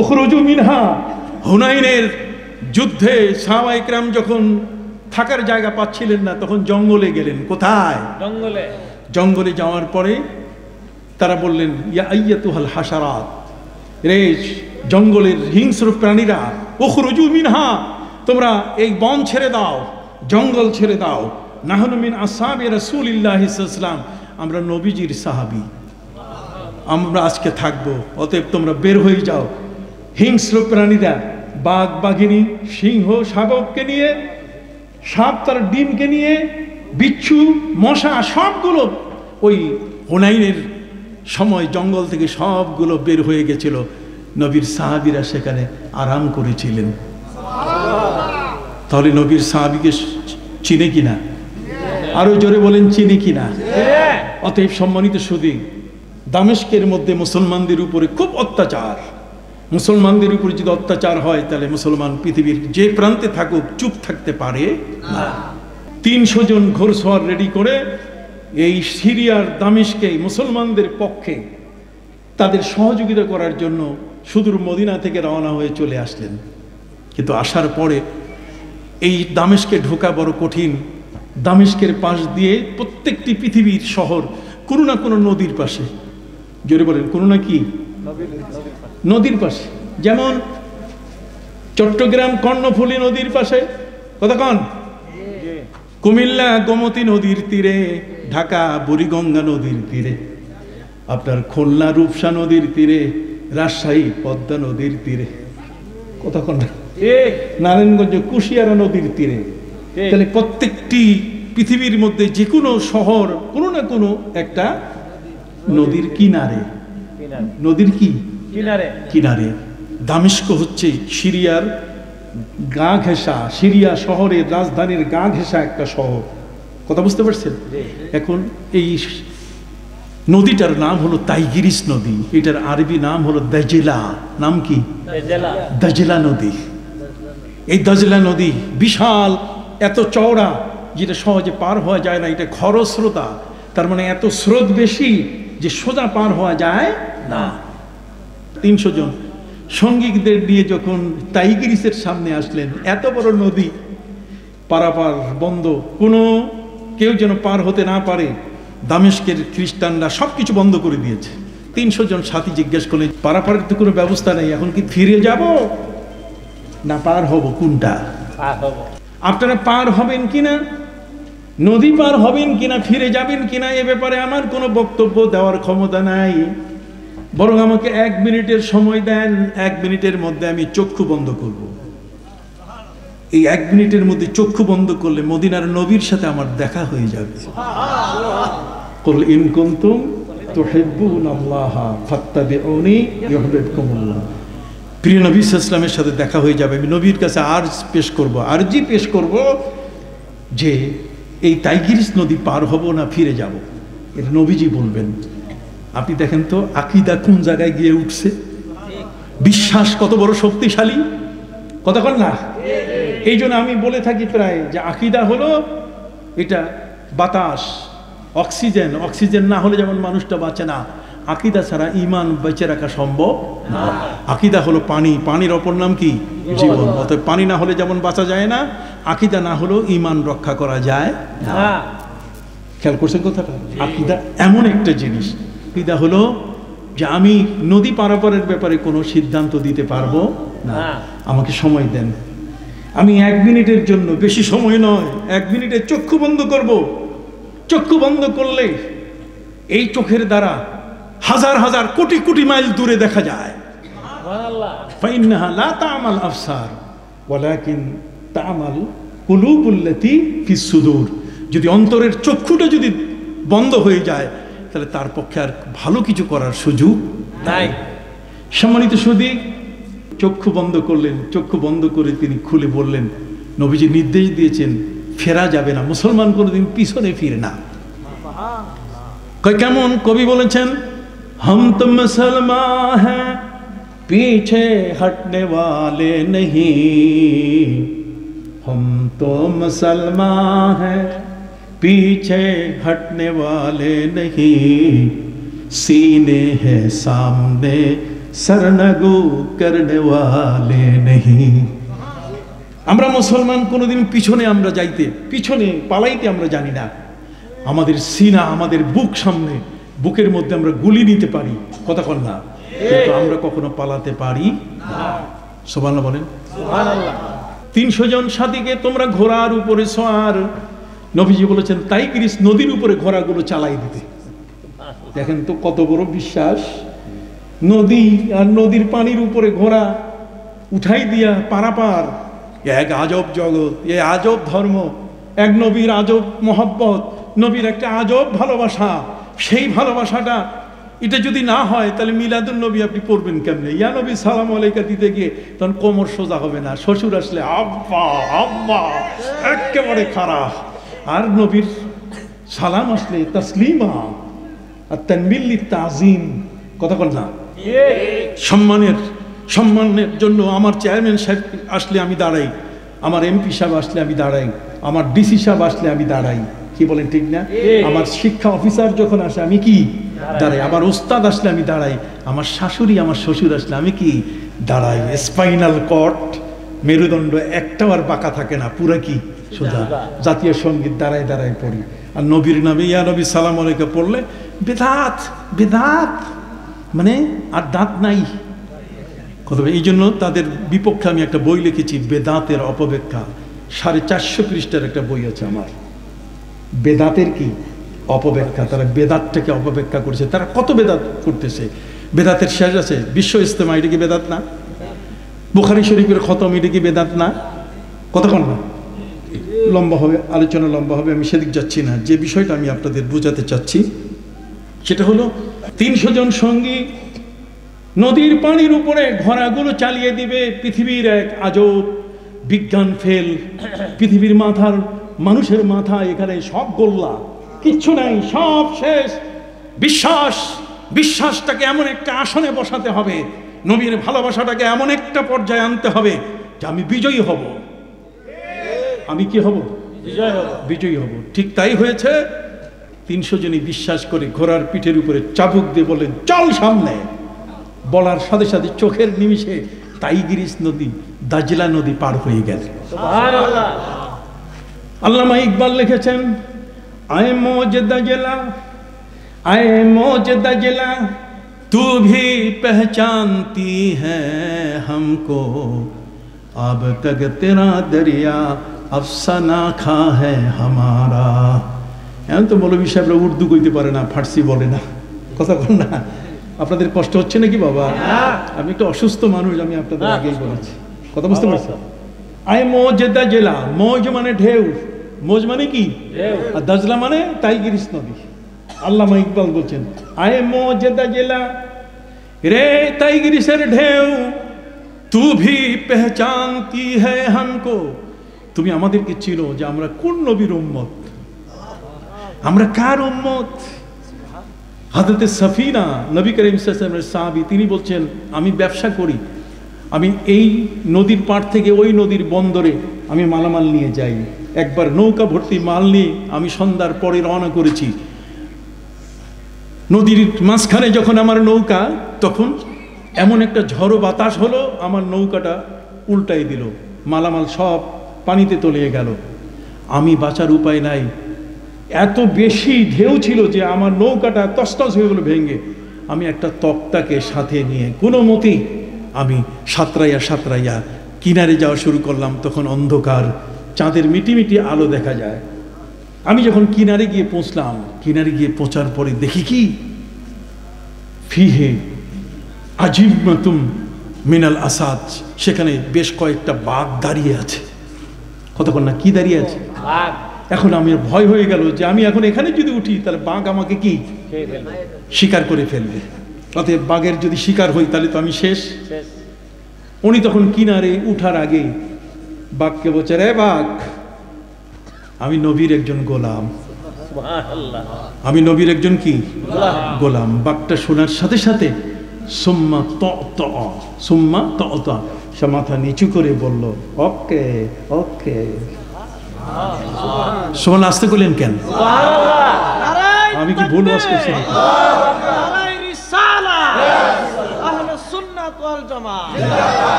উখরুজু মিনহা। হুনাইনের যুদ্ধে সাহাবায়ে কেরাম যখন থাকার জায়গা পাচ্ছিলেন না, তখন জঙ্গলে গেলেন। কোথায়? জঙ্গলে। জঙ্গলে যাওয়ার পরে তারা বললেন, ইয়া আইয়াতুহাল হাশারাত, রে জঙ্গলের হিংস্র প্রাণীরা, উখরুজু মিনহা, তোমরা এই বন ছেড়ে দাও, জঙ্গল ছেড়ে দাও। নাহনু মিন আসহাবি রাসূলিল্লাহি সাল্লাল্লাহু আলাইহি ওয়াসাল্লাম, আমরা নবীজির সাহাবী, আমরা আজকে থাকবো, অতএব তোমরা বের হয়ে যাও। হিংস্র প্রাণীরা বাঘ, বাঘিনী, সিংহ, শাবককে নিয়ে, সাপ তার ডিমকে নিয়ে, বিচ্ছু, মশা সবগুলো ওই হুনাইনের সময় জঙ্গল থেকে সবগুলো বের হয়ে গেছিল। নবীর সাহাবীরা সেখানে আরাম করেছিলেন। তাহলে নবীর সাহাবীকে চিনে কিনা? আরো জোরে বলেন, চিনে কিনা? অতএব সম্মানিত সুধী, দামেস্কের মধ্যে মুসলমানদের উপরে খুব অত্যাচার। মুসলমানদের উপরে যদি অত্যাচার হয়, তাহলে মুসলমান পৃথিবীর যে প্রান্তে থাকুক চুপ থাকতে পারে না। 300 জন ঘোড়সওয়ার রেডি করে এই সিরিয়ার দামেস্কে মুসলমানদের পক্ষে তাদের সহযোগিতা করার জন্য সুদূর মদিনা থেকে রওনা হয়ে চলে আসলেন। কিন্তু আসার পরে এই দামেস্কে ঢোকা বড় কঠিন। দামেস্কের পাশ দিয়ে প্রত্যেকটি পৃথিবীর শহর কোনো না কোনো নদীর পাশে, জোরে বলেন, কোনো না কি নদীর পাশে। যেমন চট্টগ্রাম কর্ণফুলী নদীর পাশে, কথা কন, কুমিল্লা গোমতী নদীর তীরে, ঢাকা বুড়িগঙ্গা নদীর তীরে, আপনার খুলনা রূপসা নদীর তীরে, রাজশাহী পদ্মা নদীর তীরে, কথা কন, নারায়ণগঞ্জ কুশিয়ারা নদীর তীরে। তাহলে প্রত্যেকটি পৃথিবীর মধ্যে যে কোনো শহর কোনো না কোনো একটা নদীর কিনারে, নদীর কি কিনারে। দামেস্ক হচ্ছে সিরিয়ার গা ঘেঁষা, সিরিয়া শহরের রাজধানীর গা ঘেঁষা একটা শহর, কথা বুঝতে পারছেন? এখন এই নদীটার নাম হলো তাইগ্রিস নদী, এটার আরবি নাম হলো দাজলা। নাম কি? দাজলা নদী। এই দাজলা নদী বিশাল, এত চওড়া যেটা সহজে পার হওয়া যায় না, এটা খরস্রোতা, তার মানে এত স্রোত বেশি যে সোজা পার হওয়া যায় না। 300 জন সঙ্গীদের নিয়ে যখন তাইগ্রিসের সামনে আসলেন, এত বড় নদী, পারাপার বন্ধ, কোনো কেউ যেন পার হতে না পারে, দামেস্কের খ্রিস্টানরা সবকিছু বন্ধ করে দিয়েছে। 300 জন সাথী জিজ্ঞেস করলেন, পারাপারের তো কোনো ব্যবস্থা নেই, এখন কি ফিরে যাব না পার হব, কোনটা? আপনারা পার হবেন কিনা, নদী পার হবেন কিনা, ফিরে যাবেন কিনা, এ ব্যাপারে আমার কোনো বক্তব্য দেওয়ার ক্ষমতা নাই, বরং আমাকে 1 মিনিটের সময় দেন, 1 মিনিটের মধ্যে আমি চক্ষু বন্ধ করব। এই 1 মিনিটের মধ্যে চক্ষু বন্ধ করলে মদিনার নবীর সাথে আমার দেখা হয়ে যাবে। কুল ইন কুনতুম তুহিব্বুনাল্লাহ ফাত্তাবিউনি ইউহিব্বুকুমুল্লাহ। প্রিয় নবী সাল্লাল্লাহু আলাইহি ওয়াসাল্লামের সাথে দেখা হয়ে যাবে। আমি নবীর কাছে আরজি পেশ করব যে এই তাইগ্রিস নদী পার হব না ফিরে যাব, এটা নবীজি বলবেন। আপনি দেখেন তো আকীদা কোন জায়গায় গিয়ে উঠছে, বিশ্বাস কত বড় শক্তিশালী, কথা বল না? এই জন্য আমি বলে থাকি প্রায় যে আকীদা হলো এটা বাতাস, অক্সিজেন, অক্সিজেন না হলে যেমন মানুষটা বাঁচে না, আকীদা ছাড়া ঈমান বেঁচে রাখা সম্ভব না। আকীদা হলো পানি, পানির অপর নাম কি? জীবন। অতএব পানি না হলে যেমন বাঁচা যায় না, আকীদা না হলেও ঈমান রক্ষা করা যায় না। খেয়াল করছেন কথাটা? আকীদা এমন একটা জিনিস, আকীদা হলো যে আমি নদী পারাপারের ব্যাপারে কোনো সিদ্ধান্ত দিতে পারবো না, আমাকে সময় দেন। আমি 1 মিনিটের জন্য, বেশি সময় নয়, 1 মিনিটে চক্ষু বন্ধ করব। চক্ষু বন্ধ করলে এই চোখের দ্বারা হাজার হাজার কোটি কোটি মাইল দূরে দেখা যায়। ফাইন্নাহা লা তা'মাল আবসার ওয়ালাকিন তা'মাল কুলুবুল্লাতী ফিস সুদূর। যদি অন্তরের চক্ষুটা যদি বন্ধ হয়ে যায়, তাহলে তার পক্ষে আর ভালো কিছু করার সুযোগ নাই। সম্মানিত সুধী, চক্ষু বন্ধ করলেন, চক্ষু বন্ধ করে তিনি খুলে বললেন, নবীজি নির্দেশ দিয়েছেন ফেরা যাবে না, মুসলমান কোনোদিন পিছনে ফিরে না। কেমন? কবি বলেছেন, हम तो मुसलमान हैं पीछे हटने वाले नहीं, हम तो मुसलमान हैं पीछे हटने वाले नहीं, सीने हैं सामने सरनगू करने वाले नहीं। আমরা মুসলমান কোনোদিন পিছনে আমরা যাইতে, পিছনে পালাইতে আমরা জানি না। আমাদের সিনা, আমাদের বুক সামনে, বুকের মধ্যে আমরা গুলি নিতে পারি, কথা বল না, কিন্তু আমরা কখনো পালাতে পারি না। সুবহানাল্লাহ বলেন। সুবহানাল্লাহ। 300 জন সাথীকে তোমরা ঘোড়ার উপরে সওয়ার, নবীজি বলেছেন তাইগ্রিস নদীর উপরে ঘোড়াগুলো চালাই দিতে। দেখেন তো কত বড় বিশ্বাস, নদী আর নদীর পানির উপরে ঘোড়া উঠাই দিয়া পারাপার। এক আজব জগৎ, এ আজব ধর্ম, এক নবীর আজব মহব্বত, নবীর একটা আজব ভালোবাসা। সেই ভালোবাসাটা এটা যদি না হয়, তাহলে মিলাদুন নবী আপনি পড়বেন কেমনে? ইয়া নবী সালাম আলাইকা দিতে গিয়ে তখন কোমর সোজা হবে না, শ্বশুর আসলে আব্বা আব্বা একেবারে খারাপ, আর নবীর সালাম আসলে তাসলিমা আর তানবিল তাজিম, কথা বল না? সম্মানের জন্য আমার চেয়ারম্যান সাহেব আসলে আমি দাঁড়াই, আমার এমপি সাহেব আসলে আমি দাঁড়াই, আমার ডিসি সাহেব আসলে আমি দাঁড়াই, কি বলেন ঠিক না? আমার শিক্ষা অফিসার যখন আসে আমি কি দাঁড়াই, আমার ওস্তাদ আসলে আমি দাঁড়াই, আমার শাশুড়ি আমার শ্বশুর আসলে আমি কি দাঁড়াই। স্পাইনাল কর্ড, মেরুদণ্ড একটাও আর বাঁকা থাকে না, পুরা কি সোজা। জাতীয় সঙ্গীত দাঁড়ায় দাঁড়ায় পড়ি, আর নবীর নামে ইয়া নবী সালাম আলাইকা পড়লে বেদাত বেদাত, মানে আর দাঁত নাই কথা। এই জন্য তাদের বিপক্ষে আমি একটা বই লিখেছি, বেদাতের অপব্যাখ্যা। 450 পৃষ্ঠার একটা বই আছে আমার, বেদাতের কি অপব্যাখ্যা। তারা বেদাতটাকে অপব্যাখ্যা করেছে, তারা কত বেদাত করতেছে। বেদাতের শেষ আছে বিশ্ব ইজতেমা, এটা কি বেদাত না? বুখারী শরীফের খতম, এটা কি বেদাত না? কতক্ষণ না লম্বা হবে, আলোচনা লম্বা হবে, আমি সেদিক যাচ্ছি না। যে বিষয়টা আমি আপনাদের বোঝাতে চাচ্ছি সেটা হলো 300 জন সঙ্গী নদীর পানির উপরে ঘোড়াগুলো চালিয়ে দিবে। পৃথিবীর এক আজব বিজ্ঞান ফেল। পৃথিবীর মাথার মানুষের মাথা এখানে সব গোল্লা, কিচ্ছু নাই, সব শেষ। বিশ্বাসটাকে এমন একটা আসনে বসাতে হবে, নবীর ভালোবাসাটাকে এমন একটা পর্যায়ে আনতে হবে যে আমি বিজয়ী হব। আমি কি হব? বিজয়ী হব। ঠিক তাই হয়েছে। 300 জনই বিশ্বাস করে ঘোড়ার পিঠের উপরে চাবুক দিয়ে বলে চল সামনে। বলার সাথে সাথে চোখের নিমিষে টাইগ্রিস নদী, দাজলা নদী পার হয়ে গেল। সুবহানাল্লাহ। আল্লামা ইকবাল লিখেছেন, আয়ে মৌজ দাজলা, আয়ে মৌজ দাজলা, তু ভি পহচানতি হ্যায় হামকো, আব তক তেরা দরিয়া আফসানা খা হ্যায় হামারা। এমন তো মৌলভী সাহেবরা উর্দু কইতে পারে না, ফার্সি বলে না, কথা বল না। আপনাদের কষ্ট হচ্ছে নাকি বাবা? আমি একটা অসুস্থ মানুষ, আমি আপনাদের আগেই বলেছি, কথা বুঝতে পারছি। আয় মৌজ দাজলা, মৌজ মানে ঢেউ, মৌজ মানে কি? আর দাজলা মানে টাইগ্রিস নদী। আল্লামা ইকবাল বলছেন, আয় মৌজ দাজলা, রে টাইগ্রিসের ঢেউ, তু ভি পেহচানতি হ্যায় হামকো, তুমি আমাদেরকে চিনো যে আমরা কোন নবীর উম্মত, আমরা কার উম্মত। হযরত সফিনা, নবী করিম সাল্লাল্লাহু আলাইহি ওয়াসাল্লামের সাহাবী, তিনি বলছেন আমি ব্যবসা করি, আমি এই নদীর পাড় থেকে ওই নদীর বন্দরে আমি মালামাল নিয়ে যাই। একবার নৌকা ভর্তি মাল নিয়ে আমি সন্ধ্যার পরে রওনা করেছি। নদীর মাঝখানে যখন আমার নৌকা, তখন এমন একটা ঝড়ো বাতাস হলো, আমার নৌকাটা উল্টাই দিল, মালামাল সব পানিতে তলিয়ে গেল। আমি বাঁচার উপায় নাই, এত বেশি ঢেউ ছিল যে আমার নৌকাটা তছনছ হয়ে গেল ভেঙে। আমি একটা তক্তাকে সাথে নিয়ে কোনো মতেই আমি সাঁতরাইয়া কিনারে যাওয়া শুরু করলাম। তখন অন্ধকার, চাঁদের মিটিমিটি আলো দেখা যায়। আমি যখন কিনারে গিয়ে পৌঁছলাম, কিনারে গিয়ে পৌঁছার পরে দেখি কি, ফিহে আজিমাতুম মিনাল আসাদ, সেখানে বেশ কয়েকটা বাঘ দাঁড়িয়ে আছে। কতক্ষণ না কি দাঁড়িয়ে আছে? এখন আমি ভয় হয়ে গেল যে আমি এখন এখানে যদি উঠি তাহলে বাঘ আমাকে কি শিকার করে ফেলবে। অতএব বাঘের যদি শিকার হই তাহলে তো আমি শেষ। উনি তখন কিনারে উঠার আগে বাঘকে বলছে, রে বাঘ, আমি নবীর একজন গোলাম, আমি নবীর একজন কি গোলাম। বাঘটা শোনার সাথে সাথে সুম্মা ত সে মাথা নিচু করে বলল, ওকে ওকে। সোমান আসতে করলেন কেন? আমি কি ভুল ওয়াজ করছি?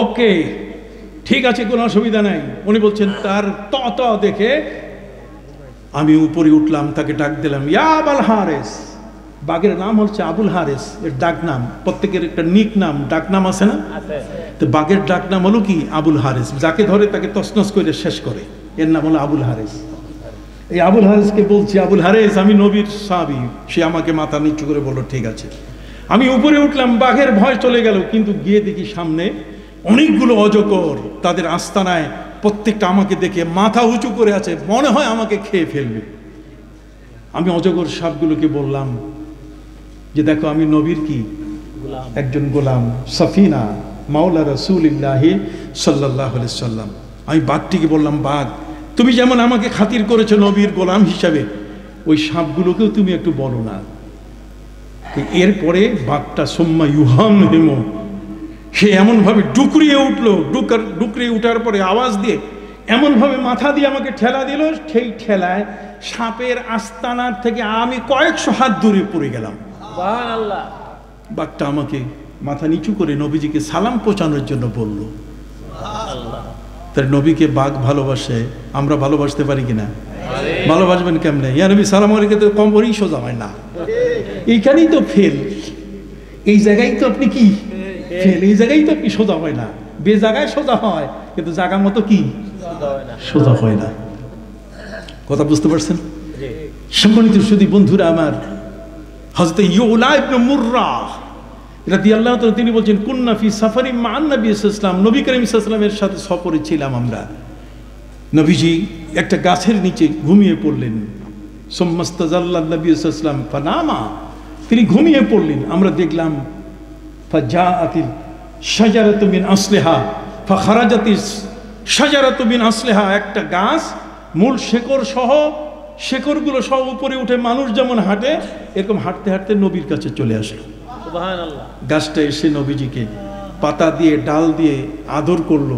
ওকে, ঠিক আছে, কোনো অসুবিধা নাই। উনি বলছেন, তার ত দেখে আমি উপরে উঠলাম, তাকে ডাক দিলাম, ইয়া আবুল হারেস। বাঘের নাম হচ্ছে আবুল হারেস, এর ডাক নাম। প্রত্যেকের একটা নিক নাম, ডাক নাম আছে না? তো বাঘের ডাক নাম হলো কি আবুল হারেস। যাকে ধরে তাকে তছনছ করে শেষ করে, এর নাম হলো আবুল হারেস। এই আবুল হারেসকে বলছি, আবুল হারেস, আমি নবীর সাহাবী। সে আমাকে মাথা নিচু করে বলল, ঠিক আছে। আমি উপরে উঠলাম, বাঘের ভয় চলে গেল। কিন্তু গিয়ে দেখি সামনে অনেকগুলো অজগর, তাদের আস্তানায় প্রত্যেকটা আমাকে দেখে মাথা উঁচু করে আছে, মনে হয় আমাকে খেয়ে ফেলবে। আমি অজগর সাপগুলোকে বললাম যে, দেখো আমি নবীর কি একজন গোলাম, সফিনা মাওলা রাসূলুল্লাহ সাল্লাল্লাহু আলাইহি সাল্লাম। আমি বাঘটিকে বললাম, বাঘ, তুমি যেমন আমাকে খাতির করেছো নবীর গোলাম হিসাবে, ওই সাপগুলোকেও তুমি একটু বলো না। এরপরে বাঘটা সোম্মা ইউহাম হেমো, সে এমনভাবে ডুকরিয়ে উঠলো, ডুকরিয়ে উঠার পরে আওয়াজ দিয়ে এমনভাবে মাথা দিয়ে আমাকে ঠেলা দিল, সেই ঠেলায় সাপের আস্তানার থেকে আমি কয়েকশো হাত দূরে পড়ে গেলাম। সুবহানাল্লাহ। বাঘটা আমাকে মাথা নিচু করে নবীজিকে সালাম পৌঁছানোর জন্য বলল। তার নবীকে বাঘ ভালোবাসে, আমরা ভালোবাসতে পারি কিনা? ভালোবাসবেন কেমনে? ইয়া নবী সালাম আলাইকুম তো কম করেই সোজা হয় না, এইখানেই তো ফেল। এই জায়গায় তো আপনি কি ফেল, এই জায়গায় তো আপনি সোজা হয় না, বে জায়গায় সোজা হয় কিন্তু জায়গা মতো কি সোজা হয় না। কথা বুঝতে পারছেন? সম্মানিত সুধী বন্ধুরা আমার, হযরত ইউলা ইবনে মুররা রাদিয়াল্লাহু তাআলা তিনি বলছেন, কুন্না ফি সাফারি মান নবী সাল্লাল্লাহু আলাইহি ওয়াসাল্লাম, নবী করিম সাল্লাল্লাহু আলাইহি ওয়াসাল্লামের সাথে সফরে ছিলাম আমরা। নবীজি একটা গাছের নিচে ঘুমিয়ে পড়লেন। সুম্মাস্তাজাল্লা নবী সাল্লাল্লাহু আলাইহি ওয়াসাল্লাম ফানামা, তিনি ঘুমিয়ে পড়লেন। আমরা দেখলাম ফাজাআতিল শাজারাতু মিন আসলিহা ফাখারাজাতিস শাজারাতু মিন আসলিহা, একটা গাছ মূল শেকড় সহ, শেকড়গুলো সহ উপরে উঠে মানুষ যেমন হাঁটে এরকম হাঁটতে হাঁটতে নবীর কাছে চলে আসলো। সুবহানাল্লাহ। গাছটা এসে নবীজিকে পাতা দিয়ে ডাল দিয়ে আদর করলো।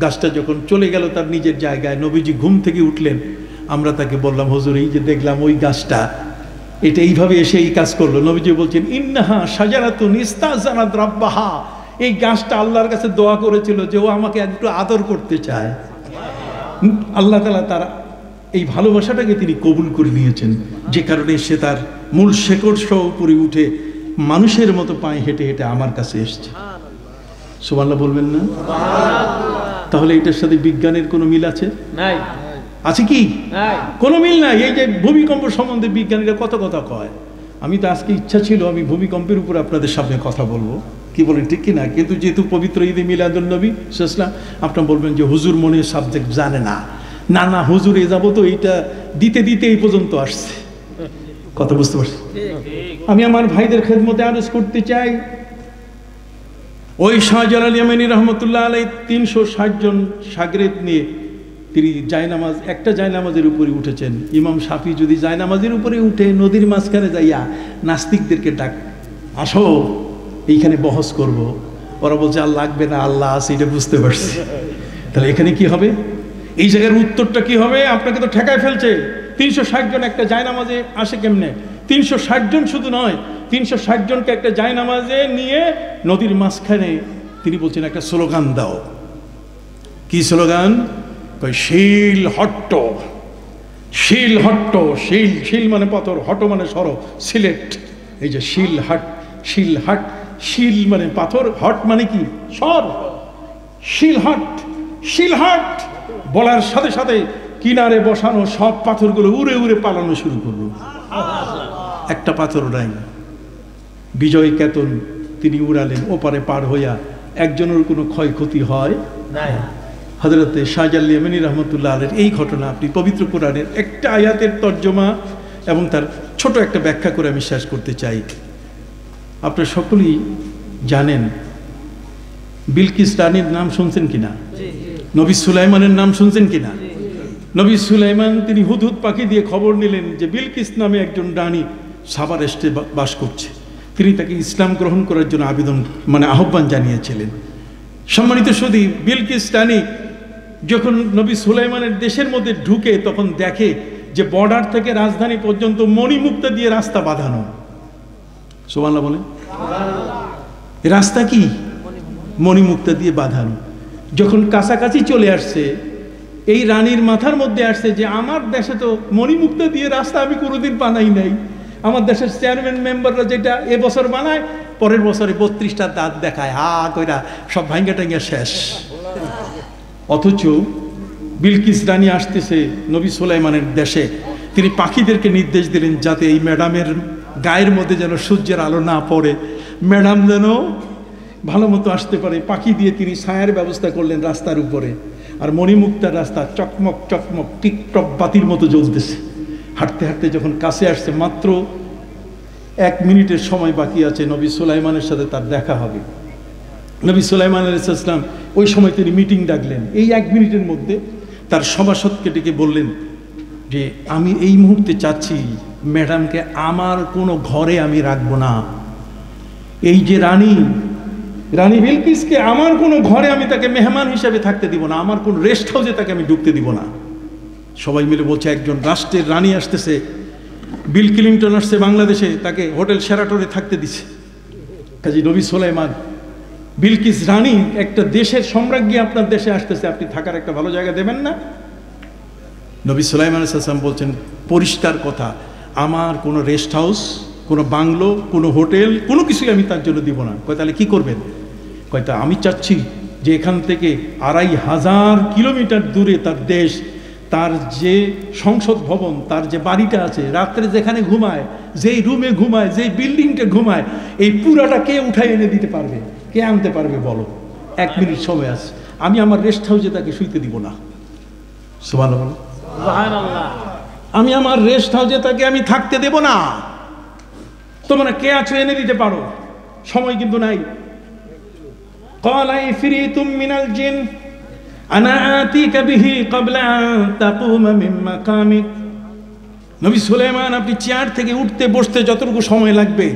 গাছটা যখন চলে গেল তার নিজের জায়গায়, নবীজি ঘুম থেকে উঠলেন। আমরা তাকে বললাম, হুজুর এই যে দেখলাম ওই গাছটা, এটা এইভাবে এসে এই কাজ করলো। নবীজি বলছেন, ইন্নাহা শাজারাতুন ইস্তাজানাত রাব্বাহা, এই গাছটা আল্লাহর কাছে দোয়া করেছিল যে ও আমাকে একটু আদর করতে চায়। আল্লাহ তাআলা তার এই ভালোবাসাটাকে তিনি কবুল করে নিয়েছেন, যে কারণে সে তার মূল শেকড় সহ উপরে উঠে মানুষের মতো পায়ে হেঁটে হেঁটে আমার কাছে এসছে। সুবহানাল্লাহ বলবেন না? তাহলে এটার সাথে বিজ্ঞানের কোনো মিল আছে? নাই। আছে কি? নাই, কোনো মিল নাই। এই যে ভূমিকম্প সম্বন্ধে বিজ্ঞানীরা কত কথা কয়, আমি তো আজকে ইচ্ছা ছিল আমি ভূমিকম্পের উপর আপনাদের সামনে কথা বলবো, কি বলেন ঠিক কি না? কিন্তু যেহেতু পবিত্র ঈদে মিলাদুন নবী সাল্লাল্লাহু, আপনারা বলবেন যে হুজুর মনে সাবজেক্ট জানে না। না না, হুজুর এ যাবো তো এইটা দিতে দিতে এই পর্যন্ত আসছে। কথা বুঝতে পারছি? আমি আমার ভাইদের খেদমতে আরজ করতে চাই, ওই শাহজালাল ইয়ামানি রহমতুল্লাহ আলাইহি 360 জন শাগরেদ নিয়ে তিনি জায়নামাজ, একটা জায়নামাজের উপরে উঠেছেন। ইমাম শাফি যদি জায়নামাজের উপরে উঠে নদীর মাঝখানে যাইয়া নাস্তিকদেরকে ডাক, আসো এইখানে বহস করব, ওরা বলছে আর লাগবে না, আল্লাহ আছে, এটা বুঝতে পারছি। তাহলে এখানে কি হবে? এই জায়গার উত্তরটা কি হবে? আপনাকে তো ঠেকায় ফেলছে। 360 জন একটা জায়নামাজে আসে কেমনে? 360 জন শুধু নয়, 360 জনকে একটা জায়নামাজে নিয়ে নদীর মাঝখানে তিনি বলছেন একটা স্লোগান দাও। কি স্লোগান? শিল হট্ট, শিল হট্ট, শিল, শিল মানে পাথর, হট মানে সর, সিলেট। এই যে শিল হাট, শিল হাট, শিল মানে পাথর, হট মানে কি সর, শিল হাট, শিল হাট বলার সাথে সাথে কিনারে বসানো সব পাথরগুলো উড়ে উড়ে পালানো শুরু করলো। একটা পাথর নাই। বিজয় কেতন তিনি উড়ালেন ওপারে পার হইয়া, একজনের কোনো ক্ষয়ক্ষতি হয় নাই। হযরতে শাহজালাল ইয়ামানি রহমতুল্লাহ আলাইহির এই ঘটনা আপনি পবিত্র কোরআনের একটা আয়াতের তর্জমা এবং তার ছোট একটা ব্যাখ্যা করে আমি শেষ করতে চাই। আপনারা সকলেই জানেন বিলকিস রানীর নাম শুনছেন কিনা? নবী সুলাইমানের নাম শুনছেন কিনা? নবী সুলাইমান তিনি হুদহুদ পাখি দিয়ে খবর নিলেন যে বিলকিস নামে একজন রানী সাবা রাষ্ট্রে বাস করছে। তিনি তাকে ইসলাম গ্রহণ করার জন্য আহ্বান জানিয়েছিলেন। সম্মানিত সুধী, বিলকিস রানী যখন নবী সুলাইমানের দেশের মধ্যে ঢুকে তখন দেখে যে বর্ডার থেকে রাজধানী পর্যন্ত মণিমুক্তা দিয়ে রাস্তা বাঁধানো। সুবহানাল্লাহ বলে, রাস্তা কি মণিমুক্তা দিয়ে বাঁধানো। যখন কাছাকাছি চলে আসছে, এই রানীর মাথার মধ্যে আসছে যে আমার দেশে তো মণিমুক্তা দিয়ে রাস্তা আমি কোনোদিন বানাই নাই। আমার দেশের চেয়ারম্যান মেম্বাররা যেটা এবছর বানায়, পরের বছরে 32টা দাঁত দেখায়, হা কইরা সব ভাঙ্গা টাঙ্গা শেষ। অথচ বিলকিস রানী আসতেছে নবী সুলাইমানের দেশে, তিনি পাখিদেরকে নির্দেশ দিলেন যাতে এই ম্যাডামের গায়ের মধ্যে যেন সূর্যের আলো না পড়ে, ম্যাডাম যেন ভালো মতো আসতে পারে। পাখি দিয়ে তিনি ছায়ার ব্যবস্থা করলেন রাস্তার উপরে। আর মণিমুক্তার রাস্তা চকমক চকমক টিকটক বাতির মতো জ্বলতেছে। হাঁটতে হাঁটতে যখন কাছে আসছে, মাত্র 1 মিনিটের সময় বাকি আছে নবী সুলাইমানের সাথে তার দেখা হবে। নবী সুলাইমান আলাইহিস সালাম ওই সময় তিনি মিটিং ডাকলেন। এই 1 মিনিটের মধ্যে তার সভাসদকে ডেকে বললেন যে আমি এই মুহূর্তে চাচ্ছি ম্যাডামকে আমার কোনো ঘরে আমি রাখবো না। এই যে রানী বিলকিসকে আমার কোনো ঘরে আমি তাকে মেহমান হিসেবে থাকতে দিব না, আমার কোন রেস্ট হাউসে তাকে আমি ঢুকতে দিব না। সবাই মিলে বলছে একজন রাষ্ট্রের রানী আসতেছে, বিল ক্লিনটন আসছে বাংলাদেশে, তাকে হোটেল শেরাটনে থাকতে দিছে। কাজী নবী সুলাইমান, বিলকিস রানী একটা দেশের সম্রাজ্ঞী আপনার দেশে আসতেছে, আপনি থাকার একটা ভালো জায়গা দেবেন না? নবী সুলাইমান আলাইহিস সালাম বলছেন পরিষ্কার কথা, আমার কোনো রেস্ট হাউস কোনো বাংলো, কোনো হোটেল, কোনো কিছুই আমি তার জন্য দিব না। কয় তাহলে কি করবেন? কয় তা আমি চাচ্ছি যে এখান থেকে ২৫০০ কিলোমিটার দূরে তার দেশ, তার যে সংসদ ভবন, তার যে বাড়িটা আছে, রাত্রে যেখানে ঘুমায়, যেই রুমে ঘুমায়, যেই বিল্ডিংটা ঘুমায়, এই পুরাটা কে উঠাই এনে দিতে পারবে? কে আনতে পারবে বলো? 1 মিনিট সময় আছে, আমি আমার রেস্ট হাউসে তাকে শুইতে দিব না। সুবহানাল্লাহ, সুবহানাল্লাহ। আমি আমার রেস্ট হাউসে তাকে আমি থাকতে দেব না। তোমরা কে আছো এনে দিতে পারো, সময় কিন্তু নাই। ক্বালা ইফরিতুম মিনাল জিন আনা আতিকা বিহি ক্বাবলা আন তাকুমা মিন মাকামিক। নবী সুলাইমান, আপনি চেয়ার থেকে উঠতে বসতে যতটুকু সময় লাগবে,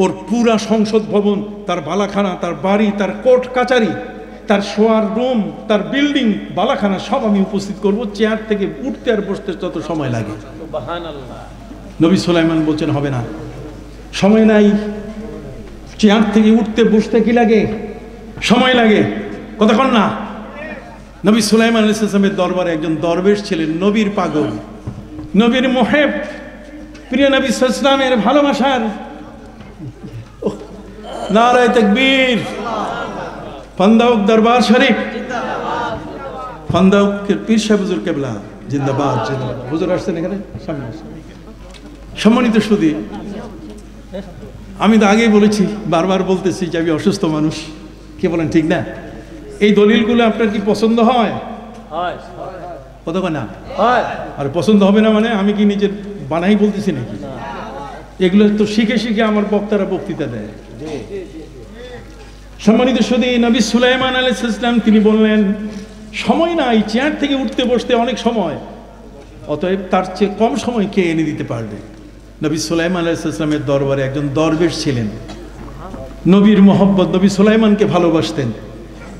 ওর পুরা সংসদ ভবন, তার বালাখানা, তার বাড়ি, তার কোর্ট কাচারি, তার শোয়ার রুম, তার বিল্ডিং, বালাখানা সব আমি উপস্থিত করব, চেয়ার থেকে উঠতে আর বসতে যত সময় লাগে। সুবহানাল্লাহ। নবী সুলাইমান বলছেন হবে না, সময় নাই। চেয়ার থেকে উঠতে বসতে কি লাগে? সময় লাগে। কতক্ষণ না? নবী সুলাইমান আলাইহিস সালামের দরবারে একজন দরবেশ ছিলেন, নবীর পাগল, নবীর মুহিব, প্রিয় নবী সাল্লাল্লাহু আলাইহি ওয়াসাল্লামের ভালোবাসার নারায়ে তাকবীর। ফান্দাউক দরবার শরীফ, ফান্দাউকের পীর সাহেব হুজুর কেবলা জিন্দাবাদ, জিন্দাবাদ। হুজুর আসছেন এখানে, সামনে আসেন। সম্মানিত সুধী, আমি তো আগেই বলেছি, বারবার বলতেছি যে আমি অসুস্থ মানুষ। কে বলেন ঠিক না? এই দলিলগুলো আপনার কি পছন্দ হয়? হয়। কতক্ষণ না? হয়। আর পছন্দ হবে না মানে আমি কি নিজের বানাই বলতেছি নাকি? এগুলো তো শিখে শিখে আমার বক্তারা বক্তৃতা দেয়। সম্মানিত সুধী, নবী সুলাইমান আলাইহিস সালাম তিনি বললেন সময় নাই, চেয়ার থেকে উঠতে বসতে অনেক সময়, অতএব তার চেয়ে কম সময় কে এনে দিতে পারবে? নবী সুলাইমান আলাইহিস সালামের দরবারে একজন দরবেশ ছিলেন, নবীর মহব্বত, নবী সুলাইমানকে ভালোবাসতেন।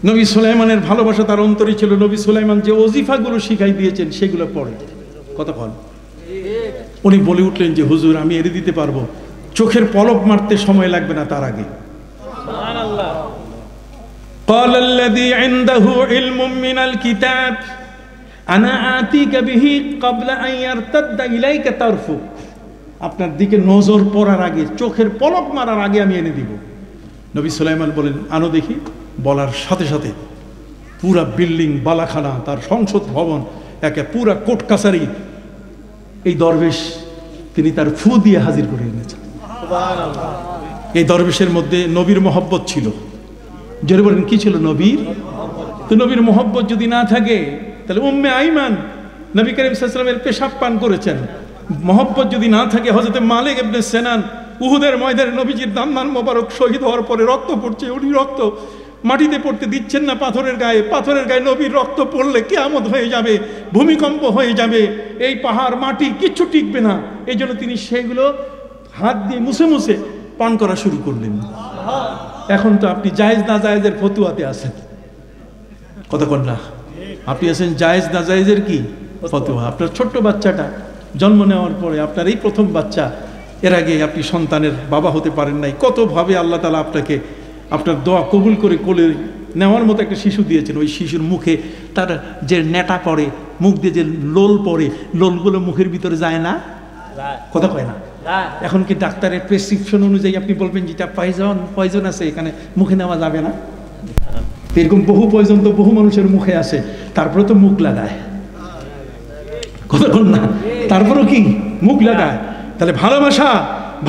নবী সুলাইমানের ভালোবাসা তার অন্তরে ছিল। নবী সুলাইমান যে ওজিফাগুলো শিখাই দিয়েছেন সেগুলো পড়ে। কতক্ষণ? উনি বলে উঠলেন যে হুজুর আমি এনে দিতে পারবো, চোখের পলক মারতে সময় লাগবে না তার আগে। সুবহানাল্লাহ। قال الذي عنده علم من الكتاب انا آتيك به قبل ان يرتد اليك طرفك। আপনার দিকে নজর পড়ার আগে, চোখের পলক মারার আগে আমি এনে দিব। নবী সুলাইমান বলেন আনো দেখি। বলার সাথে সাথে পুরা বিল্ডিং, বালাখানা, তার সংসদ ভবন, একে পুরা কোর্ট কাছারি, এই দরবেশ তিনি তার ফু দিয়ে হাজির করে এনেছেন। সুবহানাল্লাহ। এই দরবেশের মধ্যে নবীর মহব্বত ছিল। জোরে বলেন কি ছিল? নবীর। তো নবীর মহব্বত যদি না থাকে তাহলে উম্মে আইমান নবী করিম সাল্লাল্লাহু আলাইহি ওয়াসাল্লামের পেশাব পান করেছেন। মহব্বত যদি না থাকে, হযরত মালিক ইবনে সিনান উহুদের ময়দানে নবীজির দামান মোবারক শহীদ হওয়ার পরে রক্ত পড়ছে, উনি রক্ত মাটিতে পড়তে দিচ্ছেন না পাথরের গায়ে। পাথরের গায়ে নবীর রক্ত পড়লে কিয়ামত হয়ে যাবে, ভূমিকম্প হয়ে যাবে, এই পাহাড় মাটি কিচ্ছু টিকবে না। এই জন্য তিনি সেগুলো হাত দিয়ে মুছে মুছে পান করা শুরু করলেন। এখন তো আপনি জায়েজ না জায়েজের ফতুয়াতে আছেন। কতক্ষণ না? আপনি আছেন জায়েজ না জায়েজের কি ফতুয়া। আপনার ছোট্ট বাচ্চাটা জন্ম নেওয়ার পরে, আপনার এই প্রথম বাচ্চা, এর আগে আপনি সন্তানের বাবা হতে পারেন নাই, কতভাবে আল্লাহ তাআলা আপনাকে আপনার দোয়া কবুল করে কোলে নেওয়ার মতো একটা শিশু দিয়েছেন। ওই শিশুর মুখে তার যে নেটা পড়ে, মুখ দিয়ে যে লোল পড়ে, লোলগুলো মুখের ভিতরে যায় না? কথা কয় না? এখন কি ডাক্তারের প্রেসক্রিপশন অনুযায়ী আপনি বলবেন যেটা পয়জন আছে এখানে মুখে নেওয়া যাবে না? এরকম বহু পয়জন তো বহু মানুষের মুখে আসে, তারপরে তো মুখ লাগায়। কতক্ষণ না? তারপরেও কি মুখ লাগায়। তাহলে ভালোবাসা,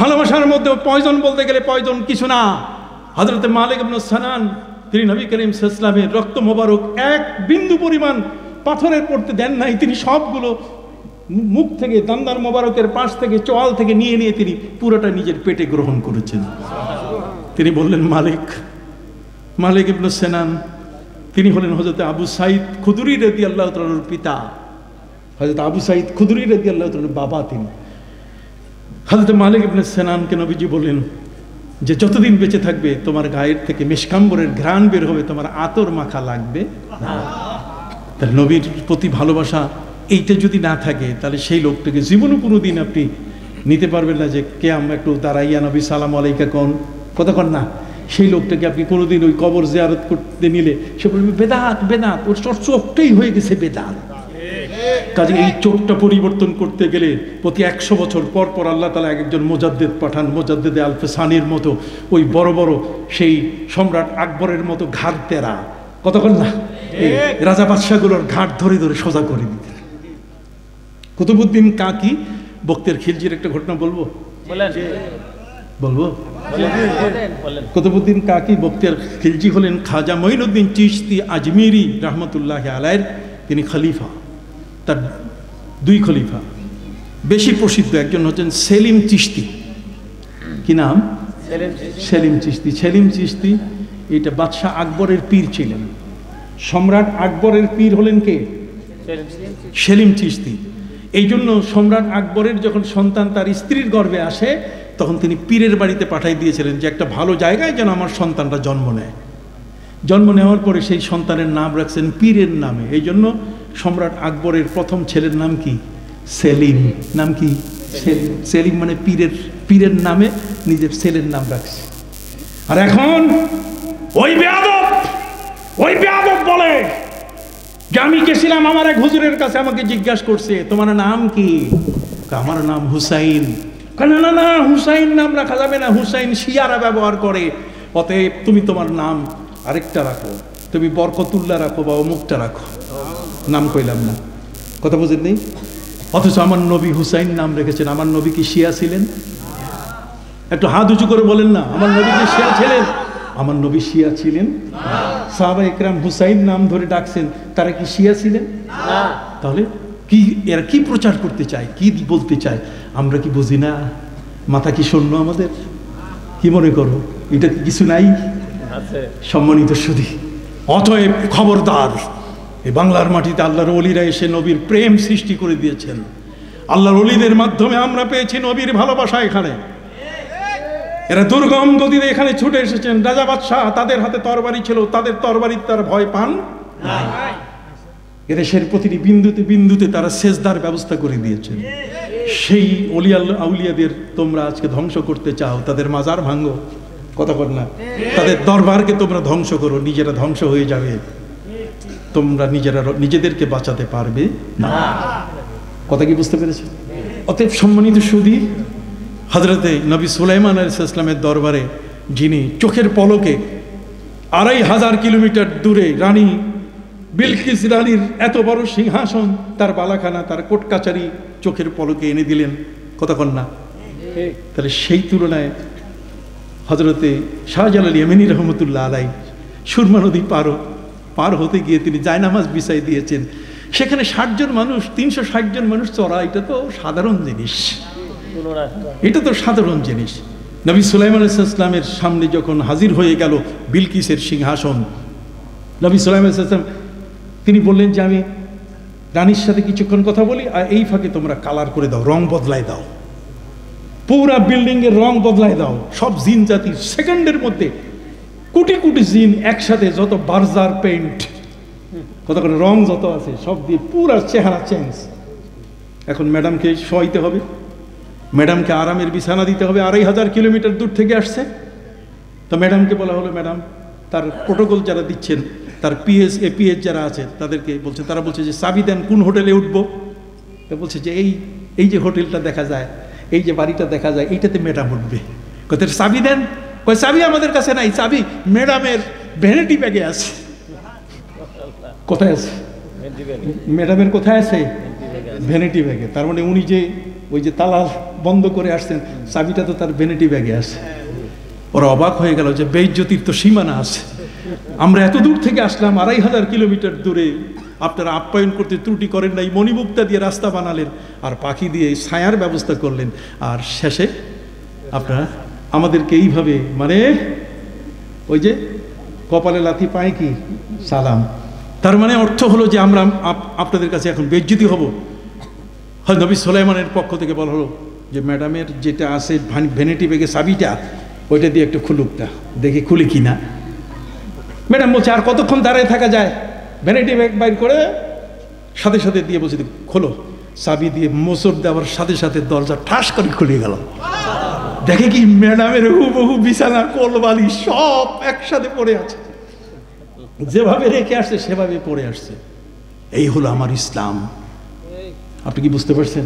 ভালোবাসার মধ্যে পয়জন বলতে গেলে পয়জন কিছু না। হযরত মালিক ইবনে সিনান তিনি নবী করিম সাল্লাল্লাহু আলাইহি ওয়াসাল্লামের রক্ত মোবারক এক বিন্দু পরিমাণ পাথরের পড়তে দেন নাই। তিনি সবগুলো মুখ থেকে, দান্দার মোবারকের পাশ থেকে, চোয়াল থেকে নিয়ে নিয়ে তিনি পুরোটা নিজের পেটে গ্রহণ করেছেন। তিনি বললেন মালিক, মালিক ইবনে সিনান তিনি হলেন হযরত আবু সাঈদ খুদরি রাদিয়াল্লাহু তাআলার পিতা। হযরত আবু সাঈদ খুদরি রাদিয়াল্লাহু তাআলার বাবা তিনি। হযরত মালিক ইবনে সিনানকে নবীজি বললেন যে যতদিন বেঁচে থাকবে তোমার গায়ের থেকে মিশকাম্বরের ঘ্রাণ বের হবে, তোমার আতর মাখা লাগবে না। তাহলে নবীর প্রতি ভালোবাসা এইটা যদি না থাকে তাহলে সেই লোকটাকে জীবনও কোনো দিন আপনি নিতে পারবেন না যে কে আমরা একটু দাঁড়াইয়া নবী সালাম আলাইকা কোন কতক্ষণ না। সেই লোকটাকে আপনি কোনোদিন ওই কবর জিয়ারত করতে নিলে সে বলবে বেদাত বেদাত, ওর চোখটাই হয়ে গেছে বেদাত। কাজে এই চোখটা পরিবর্তন করতে গেলে প্রতি 100 বছর পর পর আল্লাহ তাআলা একজন মুজাদ্দিদ পাঠান। মুজাদ্দিদে আলফসানির মতো ওই বড় বড় সেই সম্রাট আকবরের মতো ঘাট তেরা কতক্ষণ না রাজা বাদশাগুলোর ঘাট ধরে ধরে সোজা করে দিতেন। কুতুবউদ্দিন কাকি বক্তের খিলজির একটা ঘটনা বলবো কুতুবউদ্দিন কাকি বক্তের খিলজি হলেন খাজা মঈনুদ্দিন চিশতি আজমিরি রহমতুল্লাহ আলাইহির, তিনি খলিফা। তার 2 খলিফা, বেশি প্রসিদ্ধ একজন হচ্ছেন সেলিম চিশতি। কি নাম? সেলিম চিশতি। সেলিম চিশতি এটা বাদশাহ আকবরের পীর ছিলেন। সম্রাট আকবরের পীর হলেন কে? সেলিম চিশতি। এই জন্য সম্রাট আকবরের যখন সন্তান তার স্ত্রীর গর্ভে আসে তখন তিনি পীরের বাড়িতে পাঠাই দিয়েছিলেন যে একটা ভালো জায়গায় যেন আমার সন্তানটা জন্ম নেয়। জন্ম নেওয়ার পরে সেই সন্তানের নাম রাখছেন পীরের নামে। এই জন্য সম্রাট আকবরের প্রথম ছেলের নাম কি? সেলিম। নাম কি? সেলিম মানে পীরের নামে নিজের ছেলের নাম রাখছে। আর এখন ওই বেয়াদব বলে যে আমি গেছিলাম আমার এক হুজুরের কাছে, আমাকে জিজ্ঞাসা করছে তোমার নাম কি? আমার নাম হুসাইন। না না, হুসাইন নাম রাখা যাবে না, হুসাইন শিয়ারা ব্যবহার করে, অতএব তুমি তোমার নাম আরেকটা রাখো, তুমি বরকতুল্লাহ রাখো বা অমুকটা রাখো। নাম কইলাম না, কথা বুঝেন নেই? অথচ আমার নবী হুসাইন নাম রেখেছেন। আমার নবী কি শিয়া ছিলেন? একটু হাত উঁচু করে বলেন না, আমার নবী কি শিয়া ছিলেন? আমার নবী শিয়া ছিলেন? সাহাবা ইকরাম হুসাইন নাম ধরে ডাকছেন, তারা কি শিয়া ছিলেন? তাহলে কি এরা কি প্রচার করতে চায়, কি বলতে চায় আমরা কি বুঝি না? মাথা কি শূন্য আমাদের? কি মনে করো এটা কি কিছু নাই? সম্মানিত সুধী, অতএব খবরদার, এই বাংলার মাটিতে আল্লাহর ওলিরা এসে নবীর প্রেম সৃষ্টি করে দিয়েছেন। আল্লাহর ওলিদের মাধ্যমে আমরা পেয়েছি নবীর ভালোবাসা। এখানে এরা দুর্গম গতিতে এখানে ছুটে এসেছেন। রাজা বাদশাহ তাদের হাতে তরবারি ছিল, তাদের তরবারির তার ভয় পান নাই। এদেশের প্রতিটি বিন্দুতে বিন্দুতে তারা সেজদার ব্যবস্থা করে দিয়েছেন। সেই আউলিয়াদের তোমরা আজকে ধ্বংস করতে চাও, তাদের মাজার ভাঙ্গো, কথা বল না, তাদের দরবারকে তোমরা ধ্বংস করো, নিজেরা ধ্বংস হয়ে যাবে, তোমরা নিজেদেরকে বাঁচাতে পারবে না। কথা কি বুঝতে পেরেছো? অতএব সম্মানিত সুধী, হযরতে নবী সুলাইমান আলাইহিস সালামের দরবারে যিনি চোখের পলকে 2500 কিলোমিটার দূরে রানী বিলকিস রানীর এত বড় সিংহাসন, তার বালাখানা, তার কোট কাচারি চোখের পলকে এনে দিলেন, কথা কন না? তাহলে সেই তুলনায় হযরতে শাহজালাল ইয়ামানি রহমতুল্লাহ আলাইহি সুরমা নদী পার হতে গিয়ে তিনি জায়নামাজ বিছাই দিয়েছেন। সেখানে 60 জন মানুষ, 360 জন মানুষ চড়া, এটা তো সাধারণ জিনিস, এটা তো সাধারণ জিনিস। নবী সুলাইমান আলাইহিস সালামের সামনে যখন হাজির হয়ে গেল বিলকিসের সিংহাসন, নবী সুলাইমান আলাইহিস সালাম তিনি বললেন যে আমি রানীর সাথে কিছুক্ষণ কথা বলি, আর এই ফাঁকে তোমরা কালার করে দাও, রং বদলায় দাও, পুরা বিল্ডিং এর রং বদলায় দাও। সব জিন জাতির সেকেন্ডের মধ্যে কোটি কোটি জিন একসাথে, যত বার্জার পেইন্ট, কত করে রং যত আছে সব দিয়ে পুরা চেহারা চেঞ্জ। এখন ম্যাডামকে শোয়াইতে হবে, ম্যাডামকে আরামের বিছানা দিতে হবে, 2500 কিলোমিটার দূর থেকে আসছে। তো ম্যাডামকে বলা হলো, ম্যাডাম তার প্রোটোকল যারা দিচ্ছেন, তার পিএস এপিএস যারা আছে তাদেরকে বলছে, তারা বলছে যে চাবি দেন, কোন হোটেলে উঠবো? তো বলছে যে এই যে হোটেলটা দেখা যায়, এই যে বাড়িটা দেখা যায়, এইটাতে ম্যাডাম উঠবে। কোথায় চাবি দেন? কয় চাবি আমাদের কাছে নাই, চাবি ম্যাডামের ভ্যানিটি ব্যাগে আছে। কোথায় আছে? ম্যাডামের কোথায় আছে? ভ্যানিটি ব্যাগে। তার মানে উনি যে ওই যে তালা বন্ধ করে আসছেন, চাবিটা তো তার ভ্যানিটি ব্যাগে আছে। ওরা অবাক হয়ে গেল যে বেইজ্জতির তো সীমানা আছে, আমরা এত দূর থেকে আসলাম, 2500 কিলোমিটার দূরে, আপনারা আপ্যায়ন করতে ত্রুটি করেন নাই, মণিমুক্তা দিয়ে রাস্তা বানালেন, আর পাখি দিয়ে ছায়ার ব্যবস্থা করলেন, আর শেষে আপনারা আমাদেরকে এইভাবে, মানে ওই যে কপালে লাথি পায় কি সালাম। তার মানে অর্থ হলো যে আমরা আপনাদের কাছে এখন বেইজ্জতি হব। নবী সুলাইমানের পক্ষ থেকে বলা হলো যে ম্যাডামের যেটা আছে ভ্যানিটি ব্যাগে চাবিটা, ওইটা দিয়ে একটু খুলুকটা, দেখি খুলি কিনা। ম্যাডাম বলছে আর কতক্ষণ দাঁড়িয়ে থাকা যায়? ভ্যানিটি ব্যাগ বাইর করে সাথে সাথে দিয়ে বলছে খোলো। চাবি দিয়ে মোচড় দেওয়ার সাথে সাথে দরজা ঠাস করে খুলে গেল। দেখে কি ম্যাডামের হুবহু বিছানা, কোলবালি সব একসাথে পড়ে আছে, যেভাবে রেখে আসছে সেভাবে পড়ে আসছে। এই হলো আমার ইসলাম, আপনি কি বুঝতে পারছেন?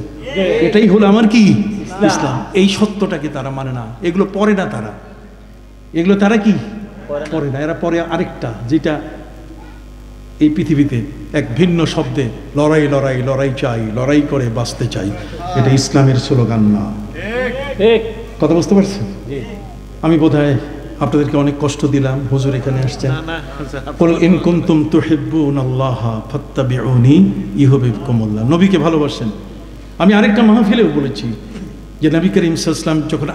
এটাই হলো আমার কি ইসলাম। এই সত্যটাকে তারা মানে না, এগুলো পড়ে না তারা, এগুলো তারা কি পড়ে না। এরা পড়ে আরেকটা, যেটা এই পৃথিবীতে এক ভিন্ন শব্দে লড়াই লড়াই লড়াই চাই, লড়াই করে বাঁচতে চাই। এটা ইসলামের স্লোগান না। কথা বুঝতে পারছেন? আমি বোধহয় আপনাদেরকে অনেক কষ্ট দিলাম। হুজুর এখানে আসছেন, কুল ইন কুনতুম তুহিব্বুনাল্লাহ ফাত্তাবিউনি ইউহিব্বুকুমুল্লাহ। নবীকে ভালোবাসেন। আমি আরেকটা মাহফিলেও বলেছি যে নবী করিম সাল্লাল্লাহু আলাইহি ওয়াসাল্লাম যখন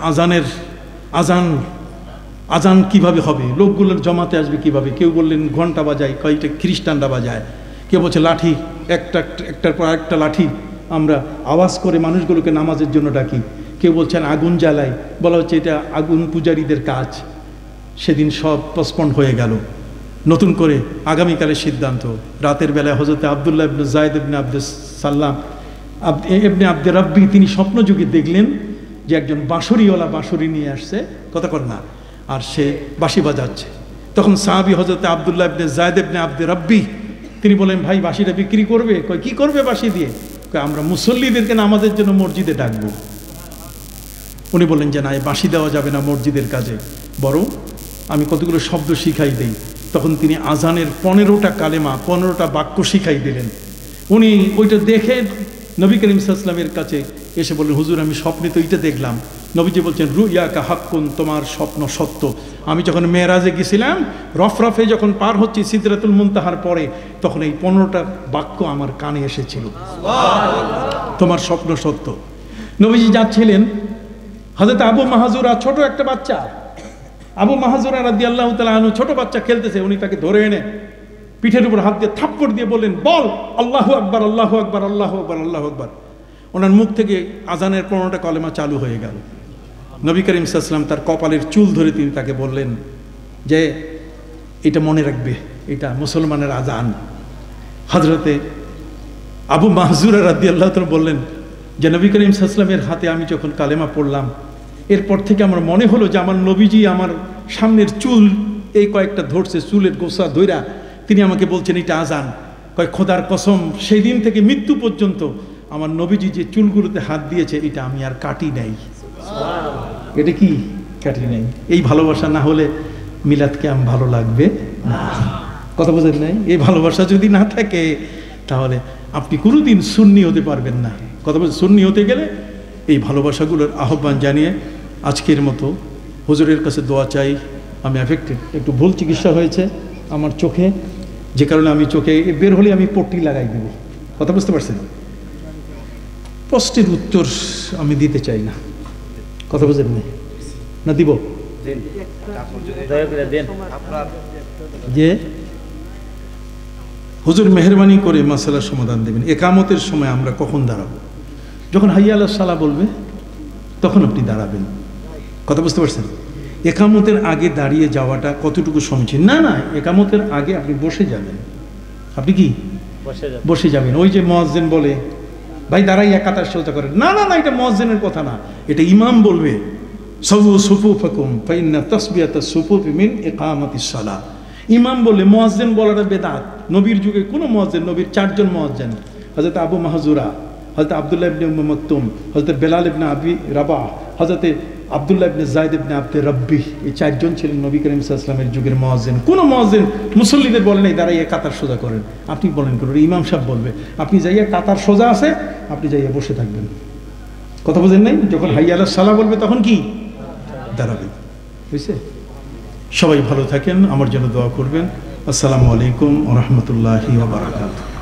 আজান কিভাবে হবে, লোকগুলোর জমাতে আসবে কিভাবে, কেউ বললেন ঘন্টা বাজায়, কয়েকটা খ্রিস্টানরা বাজায়, কেউ বলছে লাঠি, একটার পর একটা লাঠি আমরা আওয়াজ করে মানুষগুলোকে নামাজের জন্য ডাকি, কেউ বলছেন আগুন জ্বালাই, বলা হচ্ছে এটা আগুন পূজারীদের কাজ। সেদিন সব পোস্টপন্ড হয়ে গেল, নতুন করে আগামীকালের সিদ্ধান্ত। রাতের বেলায় হযরত আব্দুল্লাহ ইবনে যায়েদ ইবনে আব্দুস সাল্লাম ইবনে আব্দে রাব্বি তিনি স্বপ্নযোগে দেখলেন যে একজন বাঁশরিওয়ালা বাঁশরি নিয়ে আসছে, কথা কর না, আর সে বাঁশি বাজাচ্ছে। তখন সাহাবী হযরত আব্দুল্লাহ ইবনে যায়েদ ইবনে আব্দে রাব্বি তিনি বলেন, ভাই বাঁশিটা বিক্রি করবে? কয় কি করবে বাঁশি দিয়ে? কয় আমরা মুসল্লিদেরকে নামাজের জন্য মসজিদে ডাকবো। উনি বললেন যে না, এই বাঁশি দেওয়া যাবে না মসজিদের কাজে, বরং আমি কতগুলো শব্দ শিখাই দেই। তখন তিনি আজানের 15টা কালেমা, 15টা বাক্য শিখাই দিলেন। উনি ওইটা দেখে নবী করিম সাল্লাল্লাহু আলাইহি ওয়াসাল্লামের কাছে এসে বললেন, হুজুর আমি স্বপ্নে তো এইটা দেখলাম। নবীজি বলছেন, রুইয়াকা হাক্কুন, তোমার স্বপ্ন সত্য। আমি যখন মেরাজে গেছিলাম, রফরফে যখন পার হচ্ছি সিদরাতুল মুনতাহার পরে, তখন এই 15টা বাক্য আমার কানে এসেছিল, তোমার স্বপ্ন সত্য। নবীজি যাচ্ছিলেন, হযরত আবু মাহজুরা ছোট একটা বাচ্চা, আবু মাহজুরা রাদিয়াল্লাহু তাআলা আনহু ছোট বাচ্চা খেলতেছে, উনি তাকে ধরে এনে পিঠের উপর হাত দিয়ে থাপ্পড় দিয়ে বললেন, বল আল্লাহু আকবার আল্লাহু আকবার আল্লাহু আকবার আল্লাহু আকবার। ওনার মুখ থেকে আজানের 15টা কলেমা চালু হয়ে গেল। নবী করিম সাল্লাল্লাহু আলাইহি ওয়াসাল্লাম তার কপালের চুল ধরে তিনি তাকে বললেন যে এটা মনে রাখবে, এটা মুসলমানের আজান। হযরতে আবু মাহজুরা রাদিয়াল্লাহু তাআলা বললেন যে নবী করিম সাল্লাল্লাহু আলাইহি ওয়াসাল্লামের হাতে আমি যখন কালেমা পড়লাম, এরপর থেকে আমার মনে হলো যে আমার নবীজি আমার সামনের চুল এই কয়েকটা ধরছে, চুলের গোছা ধইরা তিনি আমাকে বলছেন এটা আজান। কয় খোদার কসম, সেই দিন থেকে মৃত্যু পর্যন্ত আমার নবীজি যে চুলগুলোতে হাত দিয়েছে এটা আমি আর কাটি নাই। এটা কি কাটি নাই? এই ভালোবাসা না হলে মিলাদ কিয়াম ভালো লাগবে না। কথা বোঝেন নাই? এই ভালোবাসা যদি না থাকে তাহলে আপনি কোনোদিন সুন্নি হতে পারবেন না। কথা বলছেন, সুন্নি হতে গেলে এই ভালোবাসাগুলোর আহ্বান জানিয়ে আজকের মতো হুজুরের কাছে দোয়া চাই। আমি এফেক্টেড, একটু ভুল চিকিৎসা হয়েছে আমার চোখে, যে কারণে আমি চোখে বের হলে আমি পট্টি লাগাই দেব। কথা বুঝতে পারছেন? প্রশ্নের উত্তর আমি দিতে চাই না। কথা বুঝেন না? দিব যে হুজুর মেহরবানি করে মাসালার সমাধান দেবেন। একামতের সময় আমরা কখন দাঁড়াবো? যখন হাইয়া আলাস সালাহ বলবে তখন আপনি দাঁড়াবেন। কথা বুঝতে পারছেন? একামতের আগে দাঁড়িয়ে যাওয়াটা কতটুকু সমীচীন? না না, একামতের আগে আপনি বসে যাবেন। আপনি কি বসে যাবেন? ওই যে মুয়াজ্জিন বলে ভাই দাঁড়াইয়া কাতার সোজা করেন, না না না, এটা মুয়াজ্জিনের কথা না, এটা ইমাম বলবে সাউ সুফুফাকুম ফাইন্না তাসবিয়াতাস সুফুফি মিন ইকামাতিস সালাহ। ইমাম বলে, মুয়াজ্জিন বলাটা বেদাত। নবীর যুগে কোনো মুয়াজ্জিন, নবীর 4 জন মুয়াজ্জিন, হযরত আবু মাহজুরা, হযরত আব্দুল্লাহ ইবনে উম্মে মাকতুম, হযরত বেলাল ইবনে আবি রাবাহ, হযরত আব্দুল্লাহ ইবনে যায়েদ ইবনে আব্দে রাব্বি, এই 4 জন ছিলেন নবী করিম সাল্লাল্লাহু আলাইহি ওয়াসাল্লামের যুগের মুয়াজ্জিন। কোনো মুয়াজ্জিন মুসল্লিদের বলেন এই দাঁড়াইয়া কাতার সোজা করেন, আপনি বলেন করেন, ইমাম সাহেব বলবে আপনি যাইয়া কাতার সোজা আছে, আপনি যাইয়া বসে থাকবেন। কথা বুঝেন নাই? যখন হাইয়া আলাস সালাহ বলবে তখন কি দাঁড়াবেন। বুঝছে? সবাই ভালো থাকেন, আমার জন্য দোয়া করবেন। আসসালামু আলাইকুম ওয়া রাহমাতুল্লাহি ওয়া বারাকাতুহু।